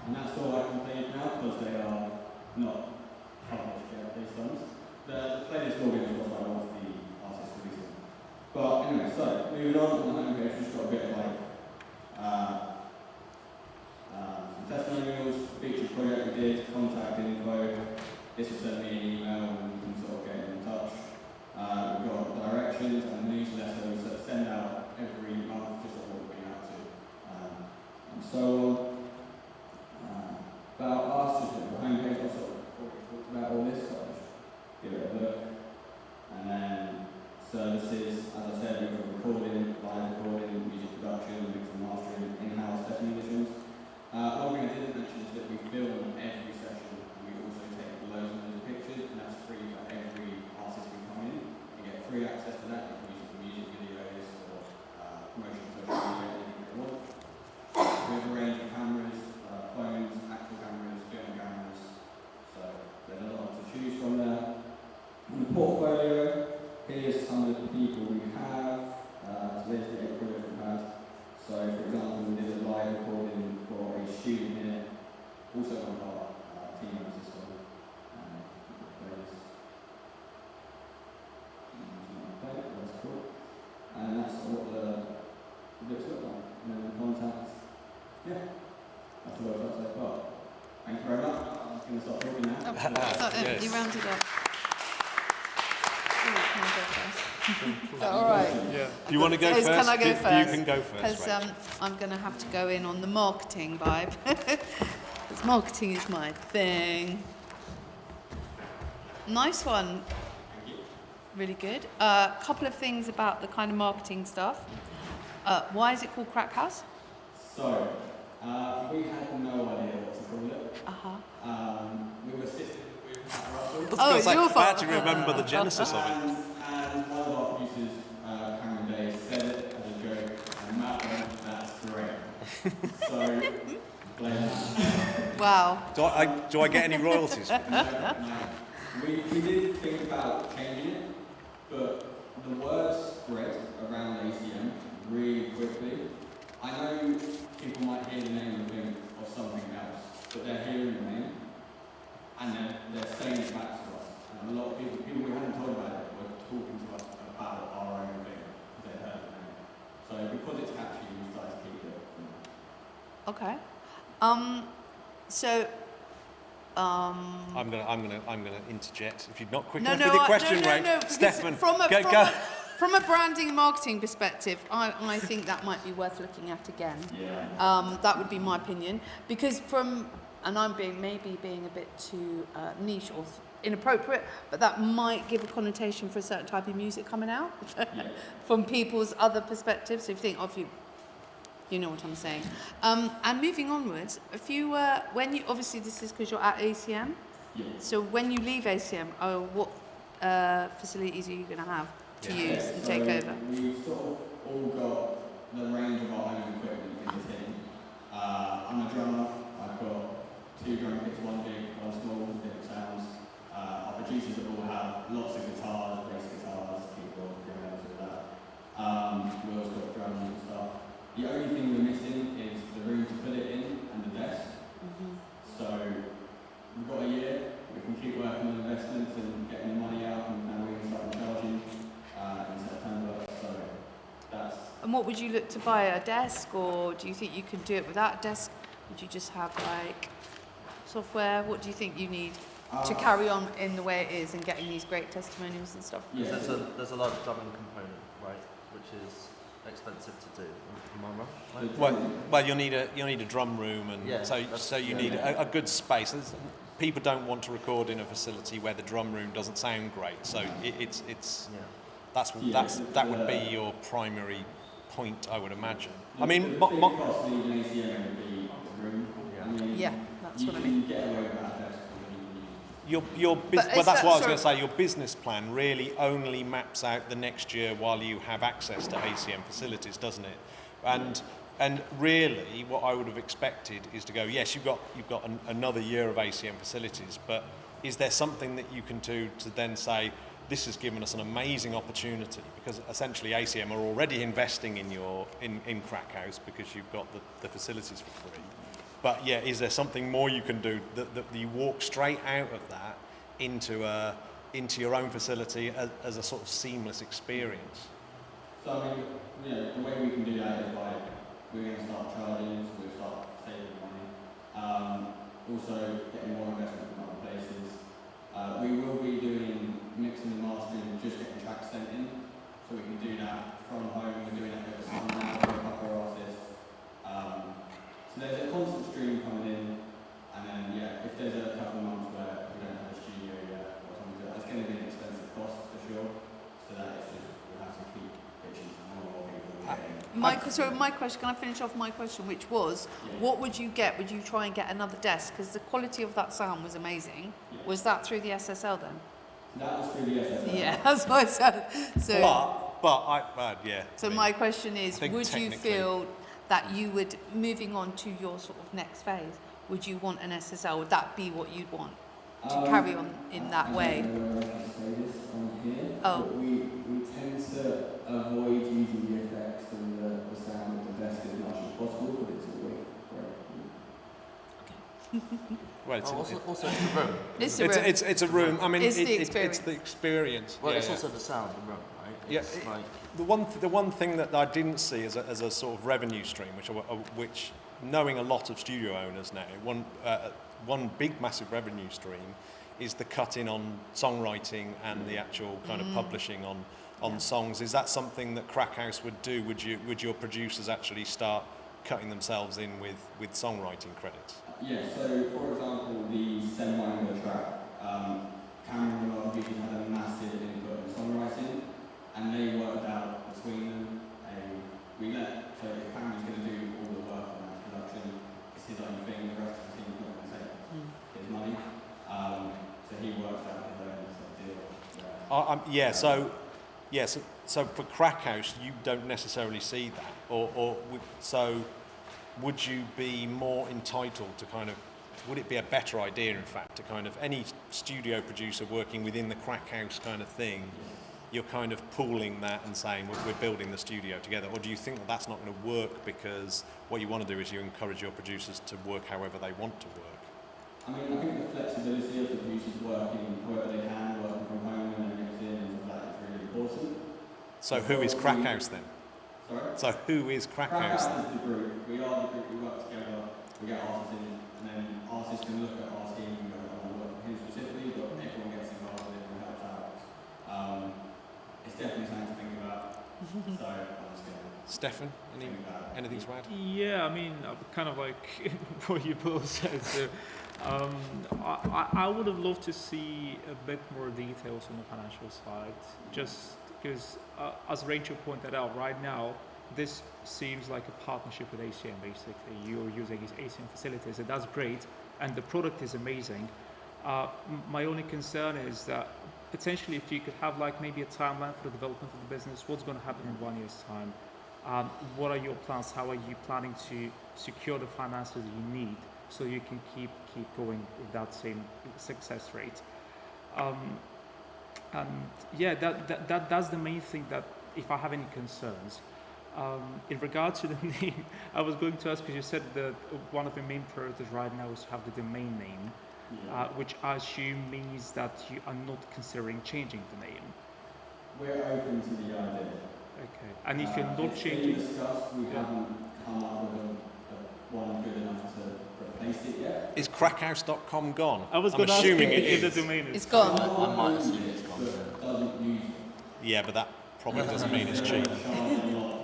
And that's all I can play now because they are not published yet, these songs. The playlist will be on Spotify once the artist releases them. But anyway, so moving on the homepage, we've just got a bit of like some testimonials, featured project we did, contact info. This will send me an email and you can sort of get in touch. We've got directions and newsletters that send out every month just what we've been up to. And so on. About us, just at the homepage, I sort of talked about all this, so I'll just give it a look. And then services, as I said, we've got recording, live recording, music production, mix and mastering, in-house session musicians. One thing I didn't mention is that we film every session, and we also take loads and loads of pictures, and that's free for every artist we come in. You get free access to that, you can use it for music videos or promotion of social media, anything you want. We have a range of cameras, phones, actual cameras, film cameras, so there's a lot to choose from there. On the portfolio, here's some of the people we have, so there's the 8 projects we've had. So for example, we did a live recording for a student here, also one of our team members as well. That's cool. And that's what the looks look like. And then the contacts. Yeah. That's the website so far. Thank you very much. I'm going to stop talking now. Yes. You rounded up. Ooh, can I go first? Is that all right? Yeah. Do you want to go first? Can I go first? You can go first. Because I'm going to have to go in on the marketing vibe. Because marketing is my thing. Nice one. Really good. A couple of things about the kind of marketing stuff. Why is it called Crack House? So, we had no idea what to call it. We were assisted with Matt Russell. Oh, it's your fault. I actually remember the genesis of it. And one of our producers, Cameron Day, said it as a joke, and Matt went, that's great. So, blame that. Wow. Do I get any royalties? No. We did think about changing it, but the word spread around ACM really quickly. I know people might hear the name and think of something else, but they're hearing the name and they're saying it back to us. And a lot of people we hadn't told about it, were talking to us about our own thing because they heard the name. So because it's catchy, we decided to keep it. Okay. So, I'm gonna interject. If you're not quick no, enough no, with your question, no, Ray, no, because Stefan, from a, go, from, go. A, from a branding and marketing perspective, I think that might be worth looking at again. Yeah. That would be my opinion, because and I'm maybe being a bit too niche or inappropriate, but that might give a connotation for a certain type of music coming out from people's other perspectives. So if you think you know what I'm saying. And moving onwards, if you when you obviously this is because you're at ACM. Yeah. So when you leave ACM, what facilities are you going to have to use and take over? We've sort of all got the range of our own equipment in the team. I'm a drummer. I've got 2 drum kits, 1 big, 1 small, different sounds. Our producers all have lots of guitars, bass guitars, keyboards, drums, all that. We also got drums and stuff. The only thing we're missing is the room to put it in and the desk. So we've got a year. We can keep working on investments and getting the money out, and now we can start charging in September. So that's. And what would you look to buy? A desk, or do you think you could do it without a desk? Would you just have like software? What do you think you need to carry on in the way it is and getting these great testimonials and stuff? Yeah. There's a large drumming component, right, which is expensive to do. Am I wrong? Well, you'll need a drum room, and Yeah, so you need a good space. People don't want to record in a facility where the drum room doesn't sound great. So it's that would be your primary point, I would imagine. I mean, the big cost of leaving ACM would be the room. Yeah. I mean, Yeah, that's you what I can mean. get away with that desk. But that's is what I was that going to say. Your business plan really only maps out the next year while you have access to ACM facilities, doesn't it? And really, what I would have expected is to go, yes, you've got another year of ACM facilities, but is there something that you can do to then say, this has given us an amazing opportunity, because essentially ACM are already investing in Crack House because you've got the facilities for free. But yeah, is there something more you can do that you walk straight out of that into your own facility as a sort of seamless experience? So I mean, the way we can do that is by we're going to start charging, so we'll start saving money. Also getting more investment from other places. We will be doing mixing and mastering, just getting tracks sent in, so we can do that from home. We're doing it over summer now with a couple of artists. So there's a constant stream coming in, and then if there's a couple of months where we don't have a studio yet or something, that's going to be an expensive cost for sure. So that it's just we have to keep pitching to more people. My question, can I finish off my question, which was, what would you get? Would you try and get another desk? Because the quality of that sound was amazing. Yeah. Was that through the SSL then? That was through the SSL. Yeah, that's what I said. So, Yeah. so my question is, I think would you technically- feel that you would, moving on to your sort of next phase, would you want an SSL? Would that be what you'd want to carry on in that way? I don't know whether I can say this on here, Oh. but we tend to avoid using the effects and the sound of the desk as much as possible, but it's always great. Well, it's Also, it's the room. It's the room. it's a room. I mean, It's the it's the experience. Well, Yeah, it's yeah. also the sound, the room, right? Yeah, It's like, the one thing that I didn't see as a sort of revenue stream, which knowing a lot of studio owners now, one big massive revenue stream is the cut-in on songwriting and the actual kind of publishing on songs. Is that something that Crack House would do? Would your producers actually start cutting themselves in with songwriting credits? Yeah, so for example, the Semi track, Cameron and Rob usually had a massive input in songwriting, and they worked out between them. So if Cameron's going to do all the work on that production, it's his own thing, the rest of the team's not going to take his money. So he worked out his own sort of deal. So for Crack House, you don't necessarily see that, so would you be more entitled to kind of, would it be a better idea, in fact, to kind of any studio producer working within the Crack House kind of thing, you're kind of pooling that and saying we're building the studio together, or do you think that that's not going to work because what you want to do is you encourage your producers to work however they want to work? I mean, I think the flexibility of the producers working however they can, working from home and then mixing and stuff like that is really important. So who is Crack House then? Sorry? So who is Crack Crack House House then? is the group. We are the group, we work together, we get artists in, and then our can look at our team and go, oh, well, him specifically, but everyone gets involved with it and helps out. It's definitely something to think about. So I'm just going to Stefan, anything to add? Yeah, I mean, kind of like what you both said. So, I would have loved to see a bit more details on the financial side, just because, as Rachel pointed out, right now, this seems like a partnership with ACM, basically. You're using his ACM facilities, and that's great, and the product is amazing. My only concern is that potentially if you could have like maybe a timeline for the development of the business, what's going to happen in 1 year's time? What are your plans? How are you planning to secure the finances you need so you can keep going with that same success rate? And yeah, that's the main thing that if I have any concerns. In regard to the name, I was going to ask, because you said that one of the main priorities right now is to have the domain name, which I assume means that you are not considering changing the name. We're open to the idea. Okay. And if you're not It's been changing, discussed, we haven't come up with one good enough to replace it yet. Is crackhouse.com gone? I was I'm going to ask assuming it if the is. domain is. It's gone. I might assume it's gone. But doesn't use Yeah, but that probably doesn't mean it's cheap.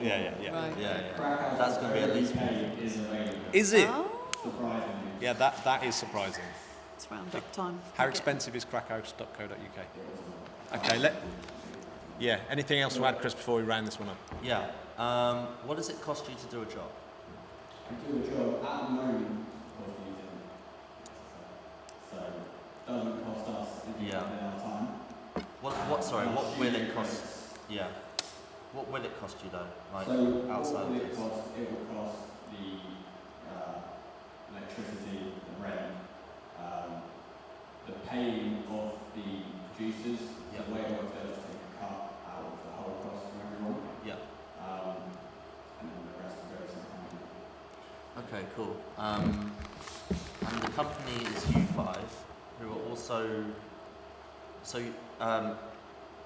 Yeah. Right. Yeah. That's going to be at least is available. Is it? Oh, Surprisingly. Yeah, that is surprising. it's round up time. How expensive is crackhouse.co.uk? Okay, anything else to add, Chris, before we round this one up? Yeah. What does it cost you to do a job? We do a job at the moment for using, so it doesn't cost us anything Yeah. in our time. What will it cost? Yeah. What will it cost you though? Like So outside what of will it this? cost? It will cost the electricity, the rent, the paying of the producers. Yeah. The way it works, they'll just take a cut out of the whole cost from everyone. Yeah. And then the rest will go to the company. Okay, cool. And the company is U5, who are also,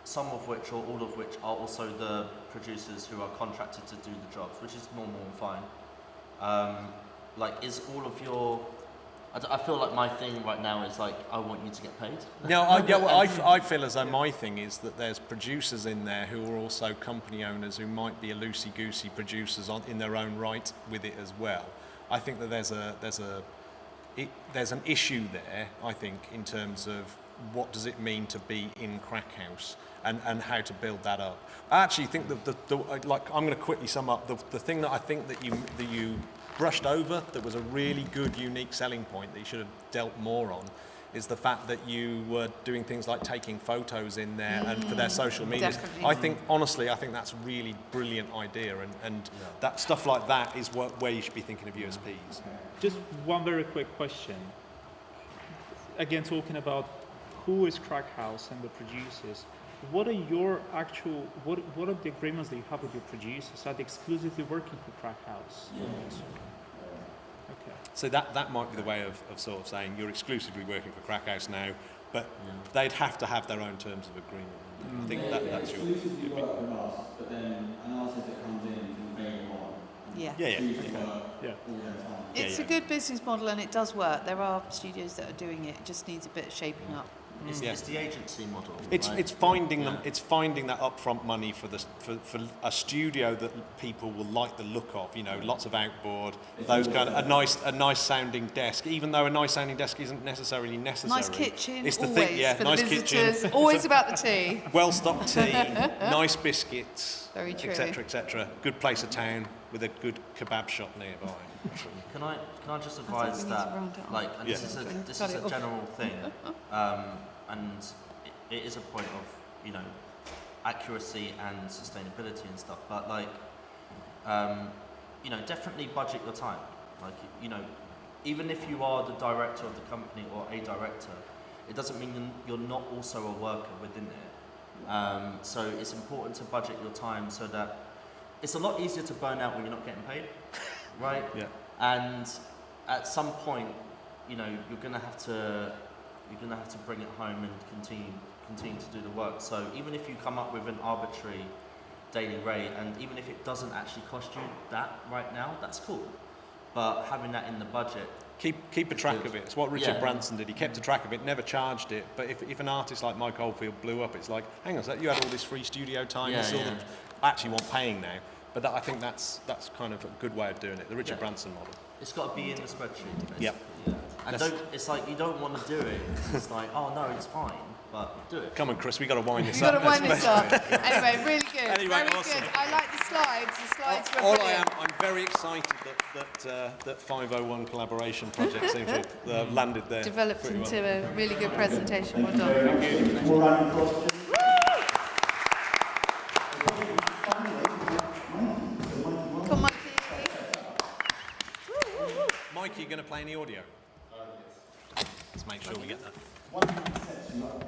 some of which or all of which are also the producers who are contracted to do the jobs, which is normal and fine. Is all of your, I feel like my thing right now is like, I want you to get paid. No, I feel as though my thing is that there's producers in there who are also company owners who might be a loosey-goosey producers in their own right with it as well. I think that there's an issue there, I think, in terms of what does it mean to be in Crackhouse and how to build that up. I actually think I'm going to quickly sum up the thing that I think that you brushed over that was a really good, unique selling point that you should have dealt more on is the fact that you were doing things like taking photos in there and for their social media. Definitely. I think that's a really brilliant idea and that stuff like that is where you should be thinking of USPs. Just one very quick question. Again, talking about who is Crackhouse and the producers. What are your actual? What are the agreements that you have with your producers? Are they exclusively working for Crackhouse? Yeah. Okay. So that might be the way of sort of saying you're exclusively working for Crackhouse now, but they'd have to have their own terms of agreement. I think that's your. exclusively work with us, but then an artist that comes in can fade them on. Yeah. Yeah. Choose to work Yeah. all their time. It's a good business model and it does work. There are studios that are doing it. It just needs a bit of shaping up. It's the agency model. It's right? it's finding them. It's finding that upfront money for a studio that people will like the look of. You know, lots of outboard, those kind of a nice sounding desk. Even though a nice sounding desk isn't necessarily necessary. Nice kitchen, It's the always thing. Yeah, for nice the visitors. kitchen. Always about the tea. Well stocked tea, nice biscuits, Very true. etc., etc. Good place of town with a good kebab shop nearby. Can I just I think advise we need to that, round it off. like, and Yeah. this Cut is it a off. general thing, and it is a point of, accuracy and sustainability and stuff. But like, definitely budget your time. Like, even if you are the director of the company or a director, it doesn't mean you're not also a worker within it. So it's important to budget your time so that it's a lot easier to burn out when you're not getting paid, right? Yeah. And at some point, you're gonna have to bring it home and continue to do the work. So even if you come up with an arbitrary daily rate, and even if it doesn't actually cost you that right now, that's cool. but having that in the budget. Keep a track of it. It's what Richard Branson did. He kept a track of it, never charged it. But if an artist like Mike Oldfield blew up, it's like, hang on a sec, you had all this free studio time, you still actually want paying now. But I think that's kind of a good way of doing it, the Richard Branson model. It's got to be in the spreadsheet. Basically. Yep. Yeah. And it's like you don't want to do it. It's like, oh no, it's fine, but do it. Come on, Chris, we got to wind this You've up. got to wind this up. Anyway, really good. Anyway, very awesome. good. I like the slides. The slides were All I brilliant. am, I'm very excited that 501 collaboration project seems to have landed there. Developed pretty into well. a really good presentation. Well Thank you done. very much. More round of applause. Come on, Mikey, you going to play any audio? Let's make sure we get that. One thing that sets you up,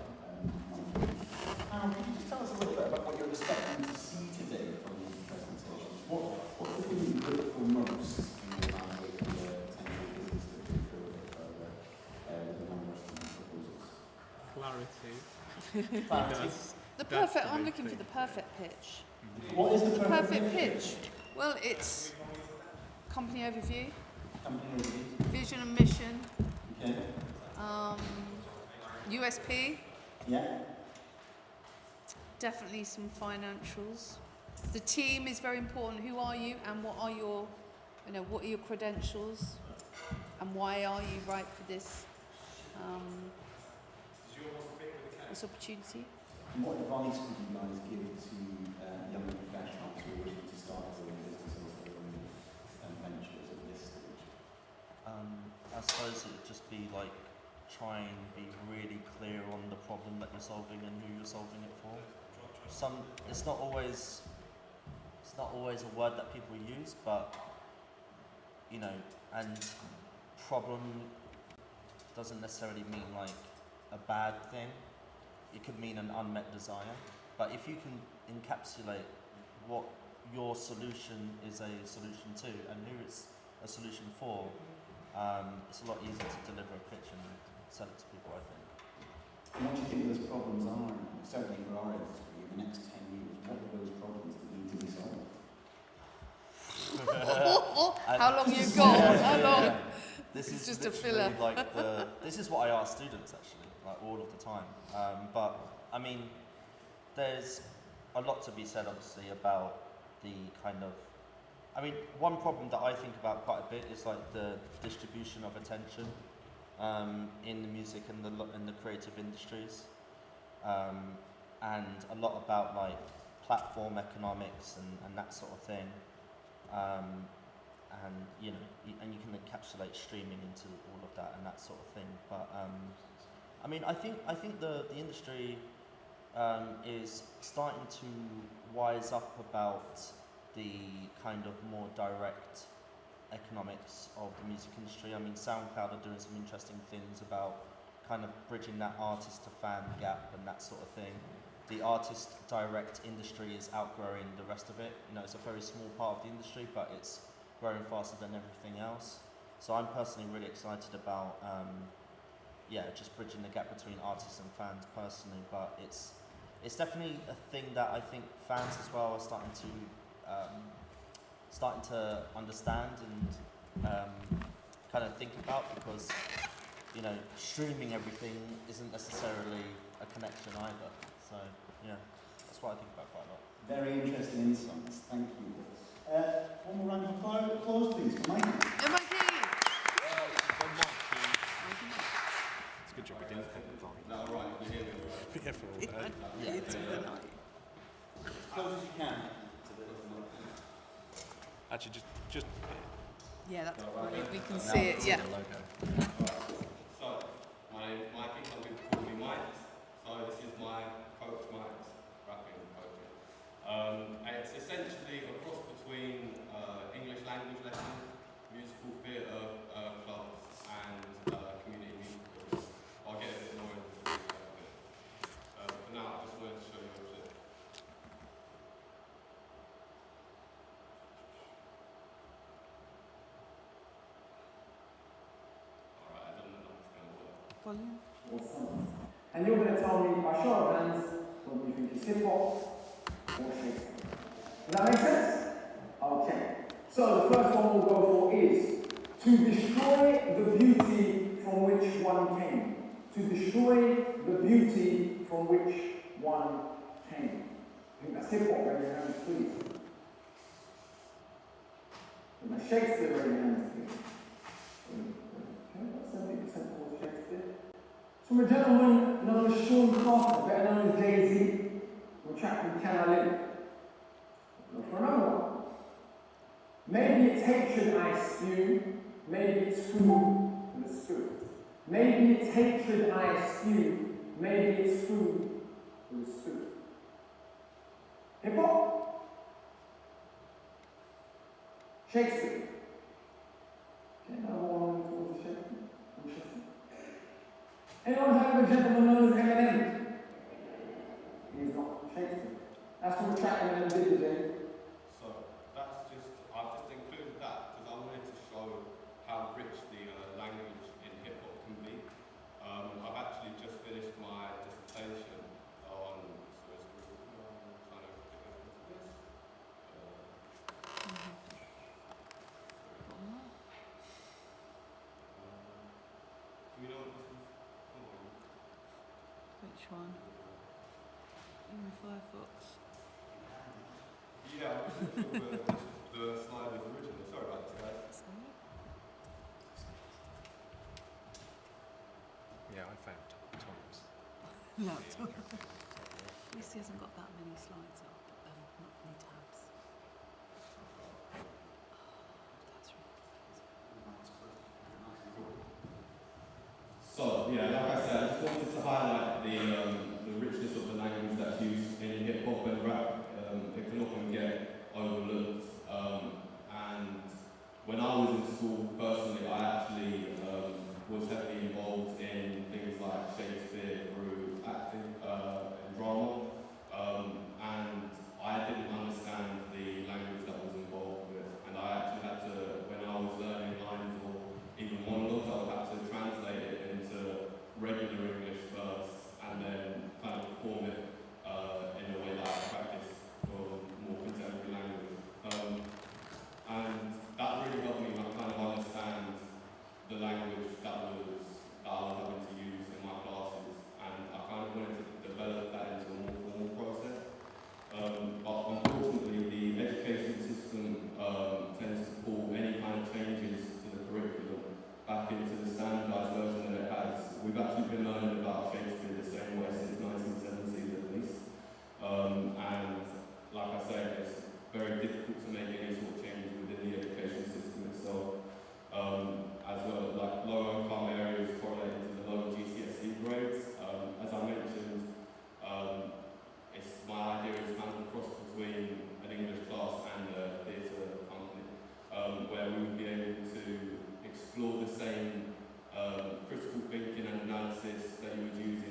Aaron, can you just tell us a little bit about what you're expecting to see today from the presentation? What's the thing you look for most in your evaluating the potential business that could go a bit further with the numbers and proposals? Clarity. The perfect. I'm looking for the perfect pitch. What is the Perfect pitch. Well, it's company overview, company review? vision and mission, Okay. USP, Yeah. definitely some financials. The team is very important. Who are you, and what are your, what are your credentials, and why are you right for this this opportunity? And what advice would you guys give to young professionals who are wishing to start their own businesses or their own ventures at this stage? I suppose it would just be like try and be really clear on the problem that you're solving and who you're solving it for. It's not always a word that people use, but and problem doesn't necessarily mean like a bad thing. It could mean an unmet desire. But if you can encapsulate what your solution is a solution to and who it's a solution for, it's a lot easier to deliver a pitch and sell it to people, I think. And what do you think those problems are, certainly for our industry, in the next 10 years? What are those problems that need to be solved? How long you got? How long? This is just a literally filler. This is what I ask students actually, like all of the time. But I mean, there's a lot to be said, obviously, about the kind of. I mean, one problem that I think about quite a bit is like the distribution of attention in the music and the creative industries, and a lot about like platform economics and that sort of thing. And you can encapsulate streaming into all of that and that sort of thing. But I mean, I think the industry is starting to wise up about the kind of more direct economics of the music industry. I mean, SoundCloud are doing some interesting things about kind of bridging that artist to fan gap and that sort of thing. The artist direct industry is outgrowing the rest of it. It's a very small part of the industry, but it's growing faster than everything else. So I'm personally really excited about, just bridging the gap between artists and fans personally. But it's definitely a thing that I think fans as well are starting to understand and kind of think about, because streaming everything isn't necessarily a connection either. So yeah, that's what I think about quite a lot. Very interesting insights. Thank you. One more round of applause, please, for Mike. MIT. It's a good job we didn't pick the volume. No, right, you hear me? Yeah, for all that. It's As close as you can. Actually, just Yeah, that's brilliant. We can see it. Yeah. So, my name's Mikey, some people call me Mike. So this is my coach Mike's rapping coaching. It's essentially a cross between English language lessons, musical theatre clubs, and community music clubs. I'll get a bit more into this in a bit. For now, I just wanted to show you a clip. Alright, I don't know if it's going to work. Volume. Awesome. And you're going to tell me by show of hands whether you think it's hip hop or Shakespeare. Does that make sense? Okay. So the first one we'll go for is To destroy the beauty from which one came. To destroy the beauty from which one came. I think that's hip hop, raise your hands, please. And that's Shakespeare, raise your hands, please. Okay, that's 70% towards Shakespeare. From a gentleman known as Sean Carter, better known as Jay-Z, from a track from Can I Live? Look for another one. Maybe it's hatred I spew, maybe it's food for the spirit. Maybe it's hatred I spew, maybe it's food for the spirit. Hip hop? Shakespeare. Okay, another one towards Shakespeare. Interesting. Anyone heard of a gentleman known as Eminem? He's not Shakespeare. That's from the track Eminem did today. So that's just, I've just included that because I wanted to show how rich the language in hip hop can be. I've actually just finished my dissertation on, so it's trying to get into this. Do you know what this is? Which one? In Firefox. Yeah, I'm not sure the slide is original. Sorry about this, guys. Yeah, I found Tom's. No, at least he hasn't got that many slides up, not many tabs. That's really So, yeah, like I said, I just wanted to highlight the richness of the language that's used in hip hop and rap. It can often get overlooked. And when I was in school, personally, I actually was heavily involved in things like Shakespeare through acting and drama. And I didn't understand the language that was involved with it. And I actually had to, when I was learning lines or even monologues, I would have to translate it into regular English first and then kind of perform it in a way that I practice for more contemporary language. And that really helped me kind of understand the language that I was having to use in my classes, and I kind of wanted to develop that into a more formal process. But unfortunately, the education system tends to pull any kind of changes to the curriculum back into the standardised version that it has. We've actually been learning about Shakespeare the same way since 1970s at least. And like I said, it's very difficult to make any sort of changes within the education system itself. As well, like lower income areas correlated to the lower GCSE grades. As I mentioned, it's my idea is kind of a cross between an English class and a theatre company, where we would be able to explore the same critical thinking and analysis that you would use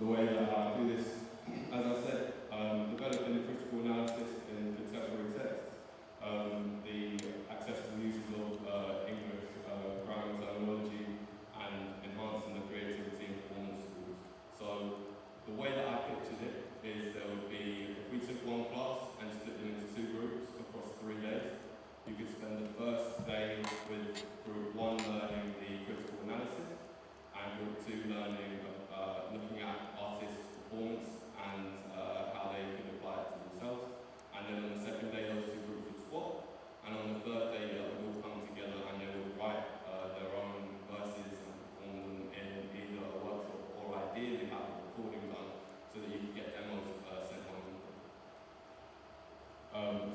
the way that I do this, as I said, developing the critical analysis in contemporary text, the accessible uses of English grammar terminology, and enhancing the creativity and performance tools. So the way that I pictured it is there would be, if we took one class and split them into 2 groups across 3 days, you could spend the first day with group 1 learning the critical analysis, and group 2 learning looking at artists' performance and how they can apply it to themselves. And then on the second day, those 2 groups would swap, and on the third day, they would all come together and they would write their own verses and perform them in either a workshop or ideally have a recording done so that you could get demos sent home.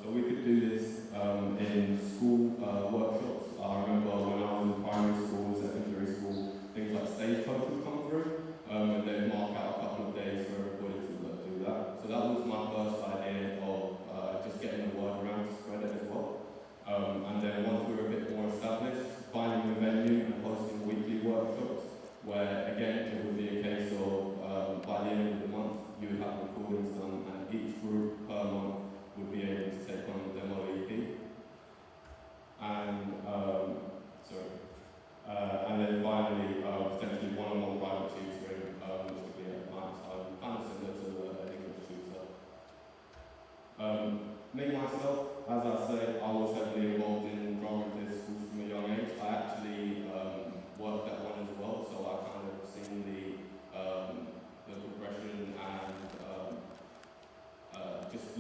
So we could do this in school workshops. I remember when I was in primary school, secondary school, things like Stagecoach would come through, and they'd mark out a couple of days for everybody to do that. So that was my first idea of just getting the word around to spread it as well. And then once we were a bit more established, finding a venue and hosting weekly workshops, where again it would be a case of by the end of the month you would have recordings done, and each group per month would be able to take on the demo EP. And and then finally potentially one-on-one private tutoring, which would be at my time, kind of similar to an English tutor. Me myself, as I say, I was heavily involved in drama and theatre schools from a young age. I actually worked at one as well, so I kind of seen the progression and just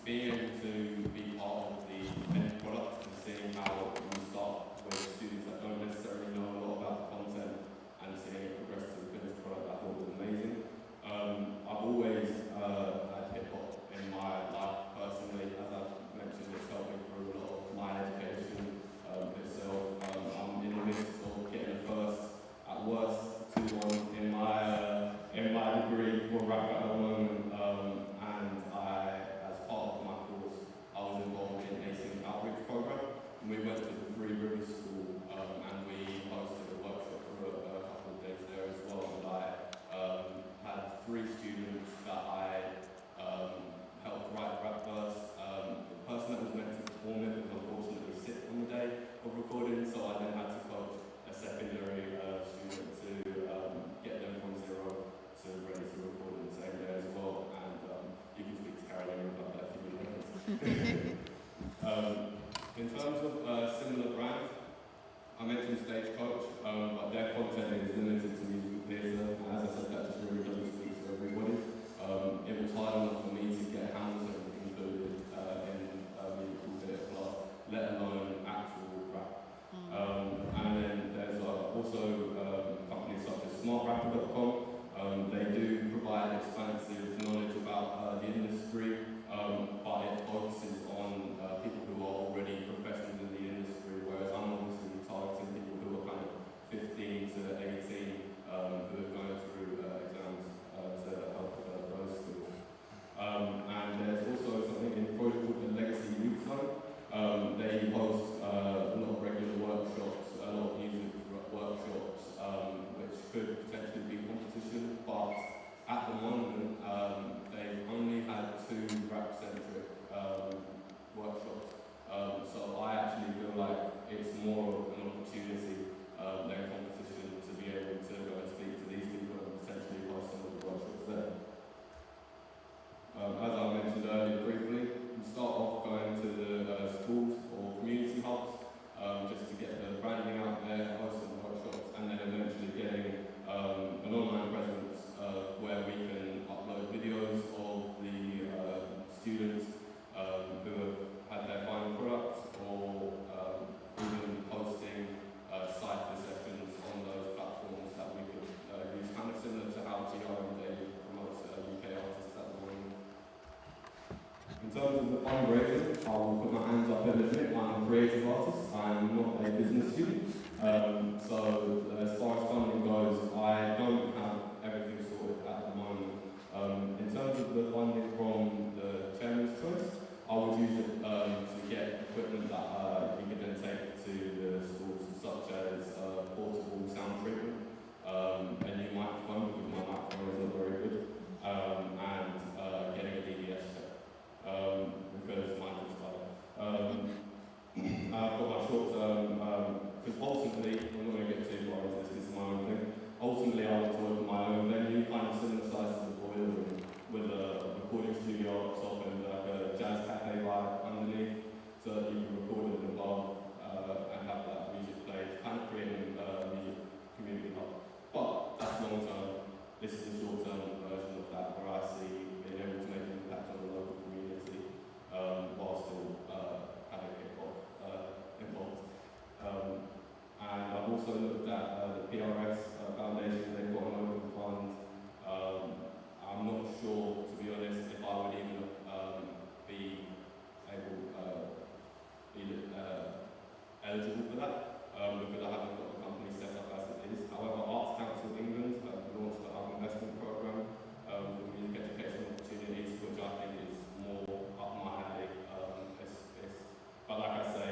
being able to be part of the end product and seeing how we start with students that don't necessarily know a lot about the content and seeing it progress to the finished product, I thought was amazing. I've always had hip-hop in my life personally. As I mentioned, it's helped me through a lot of my education itself. I'm in the midst of getting a first, at worst, 2-1 in my degree for rap at the moment, and as part of my course, I was involved in a Async Outreach program. And we went to the 3 Rivers School and we hosted a workshop for a couple of days there as well. And I had 3 students that I helped write rap verse. The person that was meant to perform it was unfortunately sick on the day of recording, so I then had to coach a secondary student to get them from 0 to ready to record on the same day as well. And you can speak to Caroline about that if you need. In terms of similar brands, I mentioned Stagecoach, but their content is limited to musical theatre, and as I said, that just really doesn't speak to everybody. It was hard enough for me to get Hamilton included in musical theatre class, let alone actual rap. And then there's also companies such as smartrapper.com. They do provide expansive knowledge about the industry, but it focuses on people who are already professionals in the industry, whereas I'm obviously targeting people who are kind of 15 to 18 who are going through exams to help those skills. And there's also something in Croydon called the Legacy Youth Zone. They host a lot of regular workshops, a lot of music workshops, which could potentially be competition, but at the moment they've only had 2 rap-centric workshops. So I actually feel like it's more of an opportunity than competition to be able to go and speak to these people and potentially host some of the workshops there. As I mentioned earlier briefly, we start off going to the schools or community hubs just to get the branding out there, hosting workshops, and then eventually getting an online presence where we can upload videos of the students who have had their final products, or even hosting cypher sessions on those platforms that we could use, kind of similar to how GRM Daily promotes UK artists at the moment. In terms of the fundraising, I will put my hands up and admit I'm a creative artist, I'm not a business student. So as far as funding goes, I don't have everything sorted at the moment. In terms of the funding from the Chairman's Choice, I would use it to get equipment that you could then take to the schools, such as portable sound treatment, a new microphone, because my microphone is I'm not going to get too far into this, this is my own thing. Ultimately, I want to open my own venue, kind of similar size to the Boiler Room, with a recording studio up top and like a jazz cafe vibe underneath, so that you can record it above and have that music played, kind of creating a music community hub. But that's long term. This is the short term version of that, where I see being able to make an impact on the local community while still having hip hop involved. And I've also looked at the PRS Foundation. They've got an open fund. I'm not sure, to be honest, if I would even be able eligible for that, because I haven't got the company set up as it is. However, Arts Council England have launched the Hub Investment Programme for music education opportunities, which I think is more up my alley. But like I say,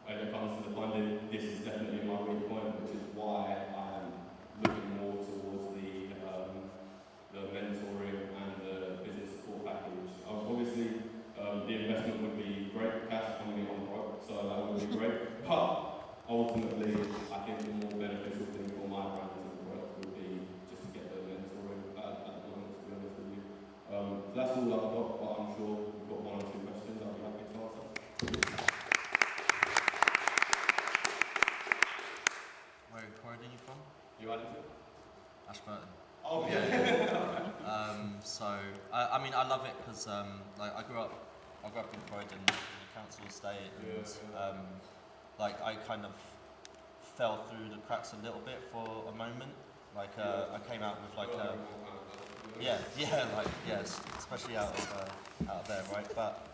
when it comes to the funding, this is definitely my weak point, which is why I'm looking more towards the mentoring and the business support package. Obviously, the investment would be great, cash coming on board, so that would be great. But ultimately, I think the more beneficial thing for my brands and products would be just to get the mentoring at the moment, to be honest with you. So that's all I've got, but I'm sure we've got one or two questions I'll be happy to answer. Where in Croydon are you from? You added to it? Ashburton. Oh, yeah. So I mean, I love it because like I grew up in Croydon in a council estate, and like I kind of fell through the cracks a little bit for a moment. Like I came out with like especially out of there, right? But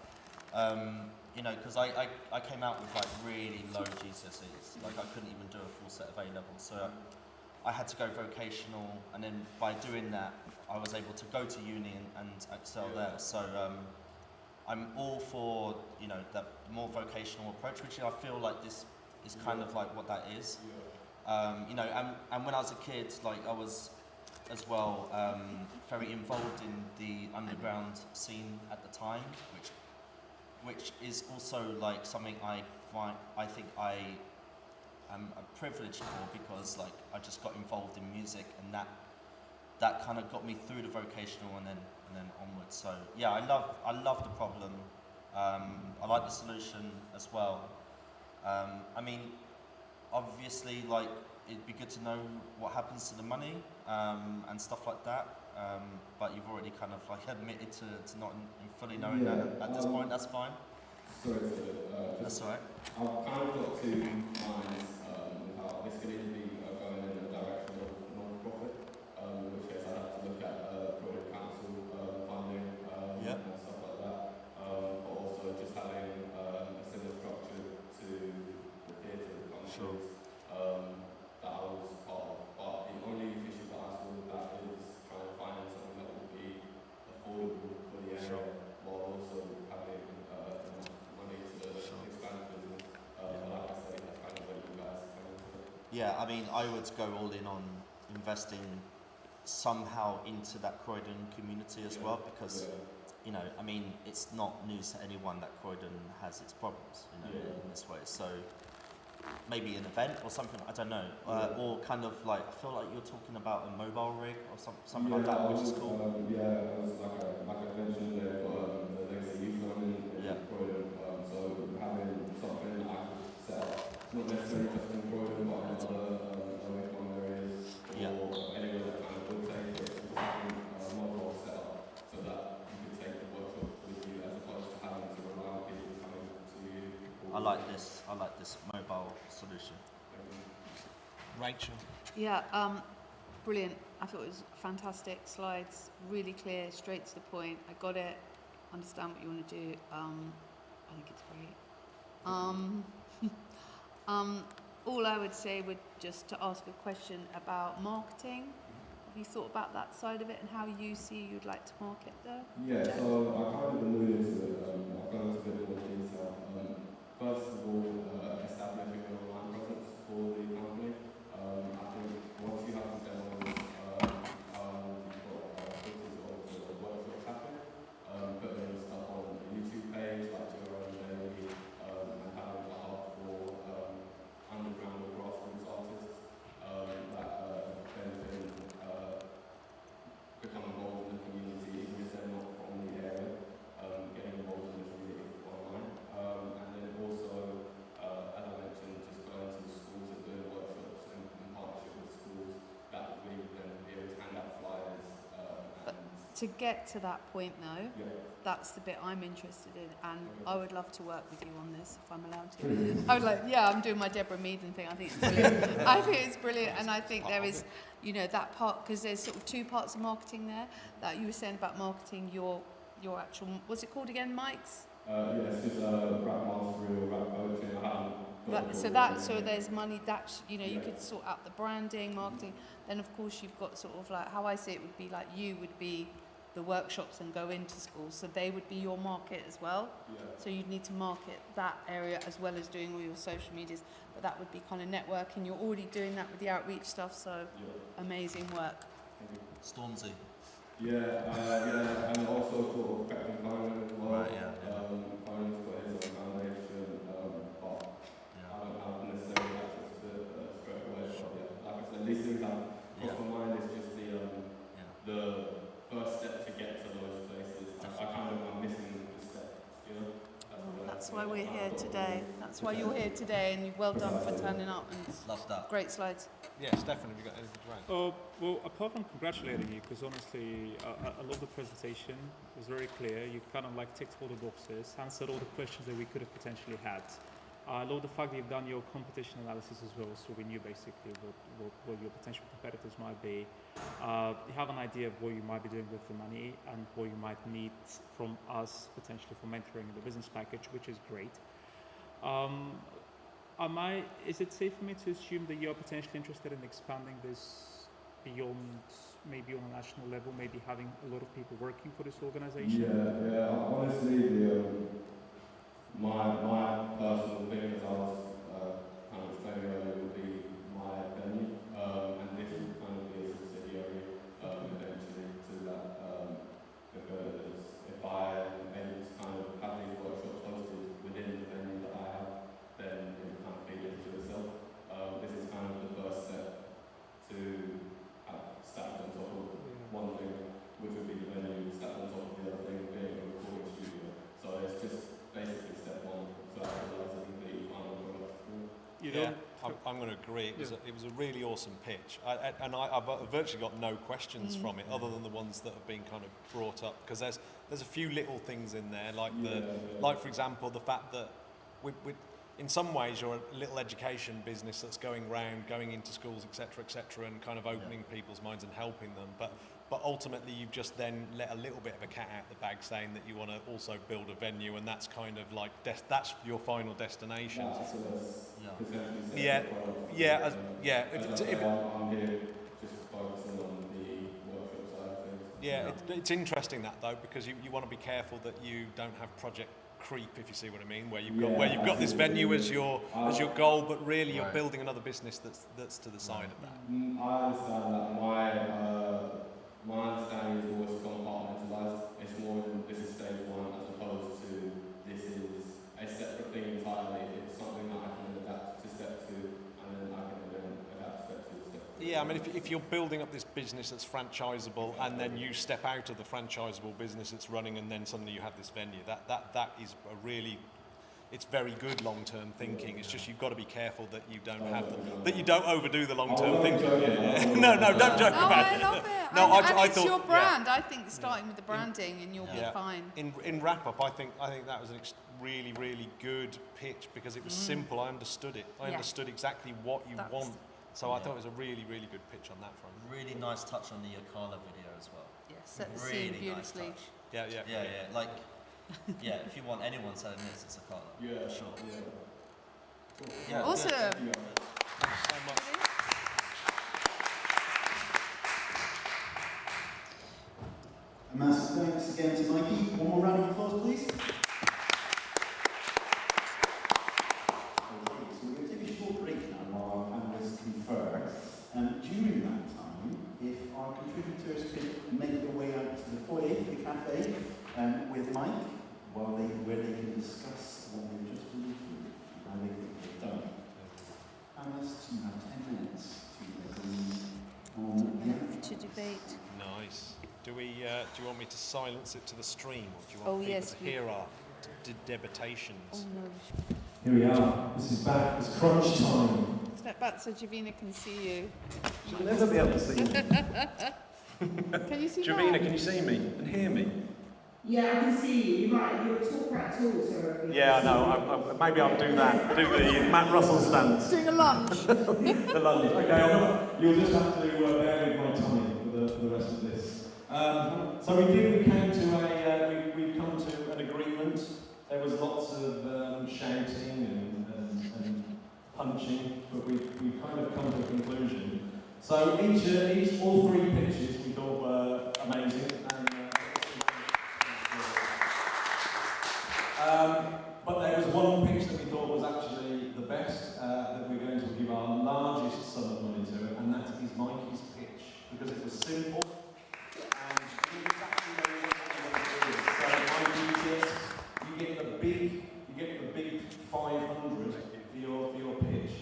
you know, because I came out with like really low GCSEs, like I couldn't even do a full set of A levels, so I had to go vocational, and then by doing that, I was able to go to uni and excel there. So I'm all for, you know, that more vocational approach, which I feel like this is kind of like what that is. You know, and when I was a kid, like I was as well very involved in the underground scene at the time, which is also like something I think I am privileged for, because like I just got involved in music, and that kind of got me through the vocational and then onwards. So yeah, I love the problem. I like the solution as well. I mean, obviously, like it'd be good to know what happens to the money and stuff like that. But you've already kind of like admitted to not fully knowing that at this point. That's fine. Sorry to that's all right. I've kind of got two minds with how this could either be going in the direction of non-profit, in which case I'd have to look at project council funding and stuff like that, but also just having a similar structure to the theatre companies that I was part of. But the only issue that I saw with that is trying to find something that would be affordable for the area, while also having money to expand the business. Like I say, that's kind of what you guys kind of do. Yeah, I mean, I would go all in on investing somehow into that Croydon community as well, because you know, I mean, it's not news to anyone that Croydon has its problems, you know, in this way. So maybe an event or something, I don't know, or kind of like, I feel like you're talking about a mobile rig or something like that, which is cool. It was like I mentioned, they've got the Legacy Youth Fund in Croydon, so having something that I could set up, not necessarily just in Croydon, but in other low-income areas, or anywhere that kind of would take it, just having a mobile set up, so that you could take the workshop with you, as opposed to having to rely on people coming to you. I like this mobile solution. Rachel. Yeah, brilliant. I thought it was fantastic slides, really clear, straight to the point. I got it, understand what you want to do. I think it's great. All I would say would just to ask a question about marketing. Have you thought about that side of it and how you see you'd like to market the project? So I kind of alluded to it. I've gone into a bit more detail. First of all, establishing an online presence for the company. I think once you have the demos, you've got pictures of the workshops happening, putting stuff on the YouTube page, like your own daily, and having a hub for underground or grassroots To get to that point though, Yeah. that's the bit I'm interested in, and I would love to work with you on this if I'm allowed to. I was like, yeah, I'm doing my Deborah Meaden thing. I think it's brilliant. I think it's brilliant, and I think there is, you know, that part, because there's sort of two parts of marketing there. That you were saying about marketing your actual, what's it called again, Mike's? Yeah, it's just rap mastery or rap poetry. I haven't got it So there's money that you know you could sort out the branding, marketing. Then of course you've got sort of like how I see it would be like you would be the workshops and go into schools, so they would be your market as well. Yeah. So you'd need to market that area as well as doing all your social medias. But that would be kind of networking. You're already doing that with the outreach stuff, so amazing work. Stormzy. Yeah, and also sort of Captain Conan as well. Right, yeah. Conan's got his own foundation, but I don't have necessarily access to it straight away. But yeah, like I said, these things have crossed my mind. It's just the first step to get to those places. I'm missing the step, you know. That's why we're here today. That's why you're here today, and well done for turning up and Love that. great slides. Yes, definitely. Have you got anything to add? Well, apart from congratulating you, because honestly, I love the presentation. It was very clear. You kind of like ticked all the boxes, answered all the questions that we could have potentially had. I love the fact that you've done your competition analysis as well, so we knew basically what your potential competitors might be. You have an idea of what you might be doing with the money and what you might need from us potentially for mentoring in the business package, which is great. Is it safe for me to assume that you're potentially interested in expanding this beyond maybe on a national level, maybe having a lot of people working for this organization? Yeah. Honestly, my personal thing, as I was kind of explaining earlier, would be my venue, and this would kind of be a subsidiary eventually to that, because if I am able to kind of have these workshops hosted within the venue that I have, then it would kind of feed into itself. This is kind of the first step to have stacked on top of one thing, which would be the venue, stacked on top of the other thing, being a recording studio. So it's just basically step one to actualising the final product. I'm going to agree. It was a really awesome pitch, I've virtually got no questions from it, other than the ones that have been kind of brought up. Because there's a few little things in there, like like for example the fact that we in some ways you're a little education business that's going into schools, etc., and kind of opening people's minds and helping them. But ultimately, you've just then let a little bit of a cat out the bag, saying that you want to also build a venue, and that's kind of like that's your final destination. I'm Yeah. I'm here just focusing on the workshop side of things. Yeah, it's interesting that though, because you want to be careful that you don't have project creep, if you see what I mean, where you've got this venue as your goal, but really you're building another business that's to the side of that. I understand that. My understanding is always compartmentalised. It's more than this is stage one as opposed to this is a separate thing entirely. It's something that I can adapt to step two, and then I can then adapt step two to step three. Yeah, I mean, if you're building up this business that's franchisable, and then you step out of the franchisable business that's running, and then suddenly you have this venue, that is a really, it's very good long-term thinking. It's just you've got to be careful that you don't that you don't overdo the long-term thinking. No, don't joke about it. I love it. No, and I it's thought, your brand. I think starting with the branding and you'll be fine. In wrap-up, I think that was a really, really good pitch, because it was simple. I understood it. I understood exactly what you want. So I thought it was a really, really good pitch on that front. Really nice touch on the Yokala video as well. Yeah, set the Really scene beautifully. nice touch. Yeah. Like, if you want anyone selling this, it's Yokala. Yeah, for sure. Yeah. Yeah, Awesome. good. So much. A massive thanks again to Mikey. One more round of applause, please. Okay, so we're going to take a short break now while our panelists confer. During that time, if our contributors can make their way out to the foyer, to the cafe, with Mike, where they can discuss what they've just been through and how they think they've done. Panelists, you have 10 minutes to agree on To debate. Nice. Do you want me to silence it to the stream, or do you want people to hear our debatations? Oh no. Here we are. This is back. It's crunch time. Step back so Javina can see you. She'll never be able to see you. Can you see Javina, that? can you see me and hear me? Yeah, I can see you. You're right. You're tall, quite tall, so. Yeah, I know. Maybe I'll do that. Do the Matt Russell stance. Doing a lunge. The lunge. Okay, you'll just have to bear with my tummy for the rest of this. So we came to we've come to an agreement. There was lots of shouting and punching, but we've kind of come to a conclusion. So all three pitches we thought were amazing. But there was one pitch that we thought was actually the best, that we're going to give our largest sum of money to, and that is Mikey's pitch, because it was simple, and it was actually very easy. So Mikey, you get the big 500 for your pitch.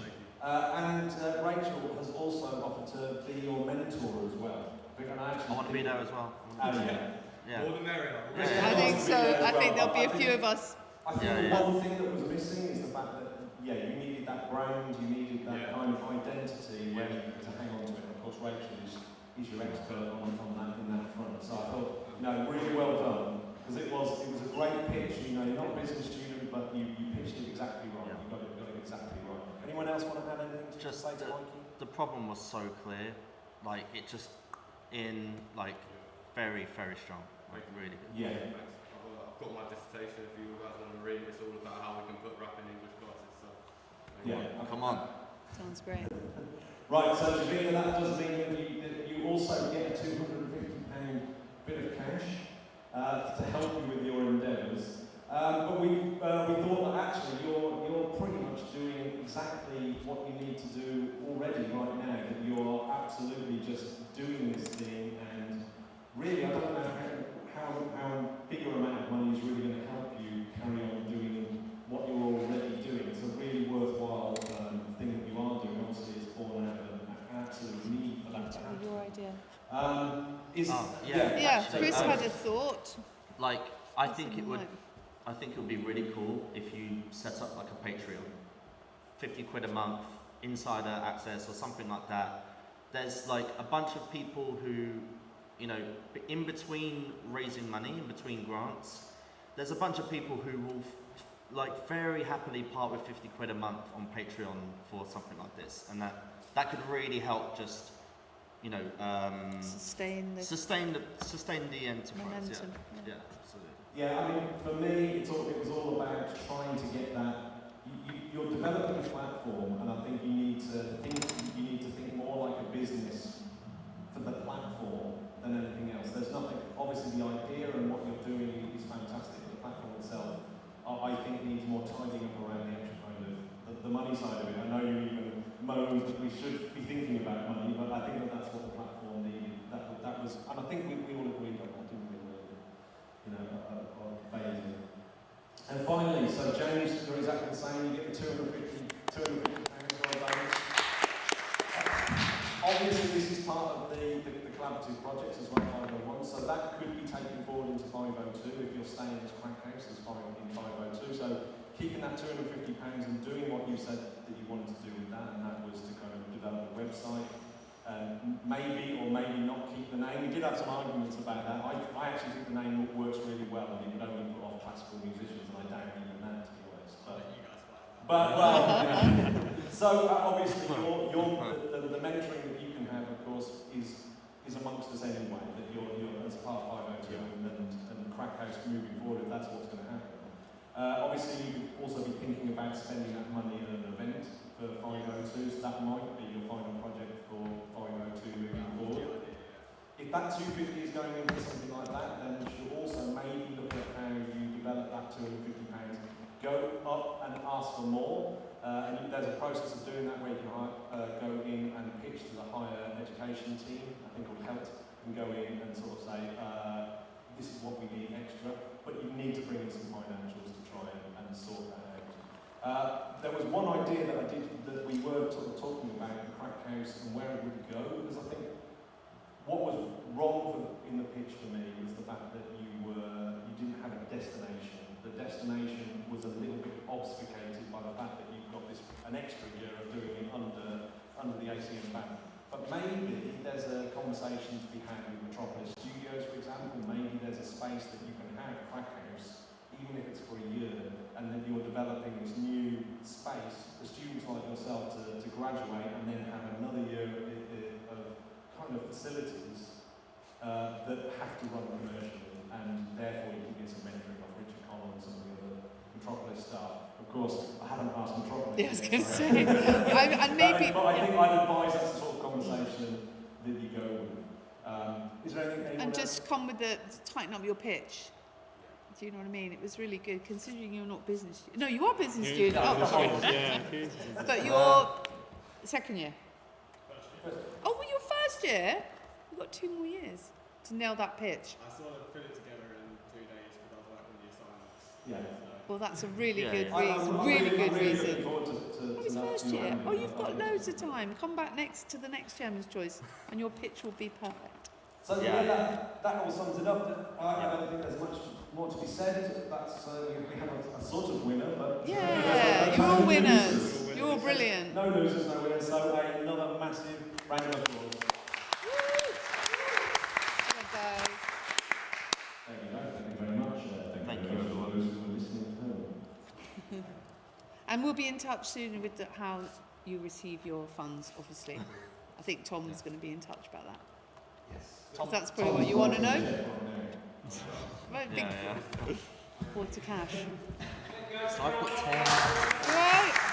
And Rachel has also offered to be your mentor as well. I want to be there as well. More the merrier. I think so. I think there'll be a few of us. I think the one thing that was missing is the fact that, you needed that brand, you needed that kind of identity where you could hang on to it. Of course, Rachel is your expert on that in that front. So I thought, really well done, because it was a great pitch. You're not a business student, but you pitched it exactly right. You got it exactly right. Anyone else want to add anything to Just say to Mikey? the problem was so clear, like it just very, very strong, like really good. Yeah. I've got my dissertation if you guys want to read it. It's all about how we can put rap in English classes. So, Come on. Sounds great. Right, so Javina, that does mean that you also get a £250 bit of cash to help you with your endeavours. But we thought that actually you're pretty much doing exactly what you need to do already right now. That you're absolutely just doing this thing, and really I don't know how bigger amount of money is really going to help you carry on doing what you're already doing. It's a really worthwhile thing that you are doing. Obviously, it's born out of an absolute need for that to happen. Your idea. Actually, Chris had a thought. Like, I think it would be really cool if you set up like a Patreon, 50 quid a month, insider access or something like that. There's like a bunch of people who, in between raising money, in between grants, there's a bunch of people who will like very happily part with 50 quid a month on Patreon for something like this, and that could really help just sustain the enterprise. Momentum. Yeah, absolutely. Yeah, I mean, for me, it was all about trying to get that. You're developing a platform, and I think you need to think more like a business for the platform than anything else. There's nothing. Obviously, the idea and what you're doing is fantastic. The platform itself, I think, needs more tidying up around the actual kind of the money side of it. I know you even moaned that we should be thinking about money, but I think that's what the platform needed. That was, and I think we all agreed on that, didn't we? Amazing. And finally, so James, you're exactly the same. You get the £250 well done. Obviously, this is part of the collaborative projects as well, 501, so that could be taken forward into 502 if you're staying as Crack House as in 502. So keeping that £250 and doing what you said that you wanted to do with that, and that was to kind of develop a website. Maybe or maybe not keep the name. We did have some arguments about that. I actually think the name works really well, and it would only put off classical musicians, and I doubt even that, to be honest. So obviously, the mentoring that you can have, of course, is amongst us anyway. That you're as part of 502 and Crack House moving forward, if that's what's going to happen. Obviously, you could also be thinking about spending that money at an event for 502, so that might be your final project for 502 moving forward. If that 250 is going into something like that, then you should also maybe look at how you develop that £250. Go up and ask for more. And there's a process of doing that where you can go in and pitch to the higher education team, I think will help, and go in and sort of say, this is what we need extra, but you need to bring in some financials to try and sort that out. There was one idea that we were sort of talking about in Crack House and where it would go, because I think what was wrong in the pitch for me was the fact that you didn't have a destination. The destination was a little bit obfuscated by the fact that you've got an extra year of doing it under the ACM ban. But maybe there's a conversation to be had with Metropolis Studios, for example. Maybe there's a space that you can have Crack House, even if it's for a year, and then you're developing this new space for students like yourself to graduate and then have another year of kind of facilities that have to run commercially, and therefore you can get some mentoring of Richard Collins and the other Metropolis staff. Of course, I haven't asked Metropolis. Yeah, I was going to say. And maybe. But I think I'd advise that's the sort of conversation that you go with. Is there anything anyone And else? just come with tighten up your pitch. Do you know what I mean? It was really good, considering you're not business. No, you are business student. But you're second year. Oh, well, your first year. You've got 2 more years to nail that pitch. I sort of put it together in 2 days because I was working with the assignments. Yeah. Well, that's a really good I'm reason. I'm Really good I'm reason. looking forward to What is that, first you know, year? and- Oh, you've got loads of time. Come back next to the next Chairman's Choice, and your pitch will be perfect. So that all sums it up. I don't think there's much more to be said. That's we have a sort of winner, but Yeah, you're all winners. You're all brilliant. no losers, no winners. So another massive round of applause. Hello, guys. Thank you, guys. Thank you very much. Thank you for those who are listening at home. And we'll be in touch soon with how you receive your funds, obviously. I think Tom's going to be in touch about that. Yes. 'Cause that's probably what you want to know. Right, big Yeah, forward to cash. So I've got 10. Right.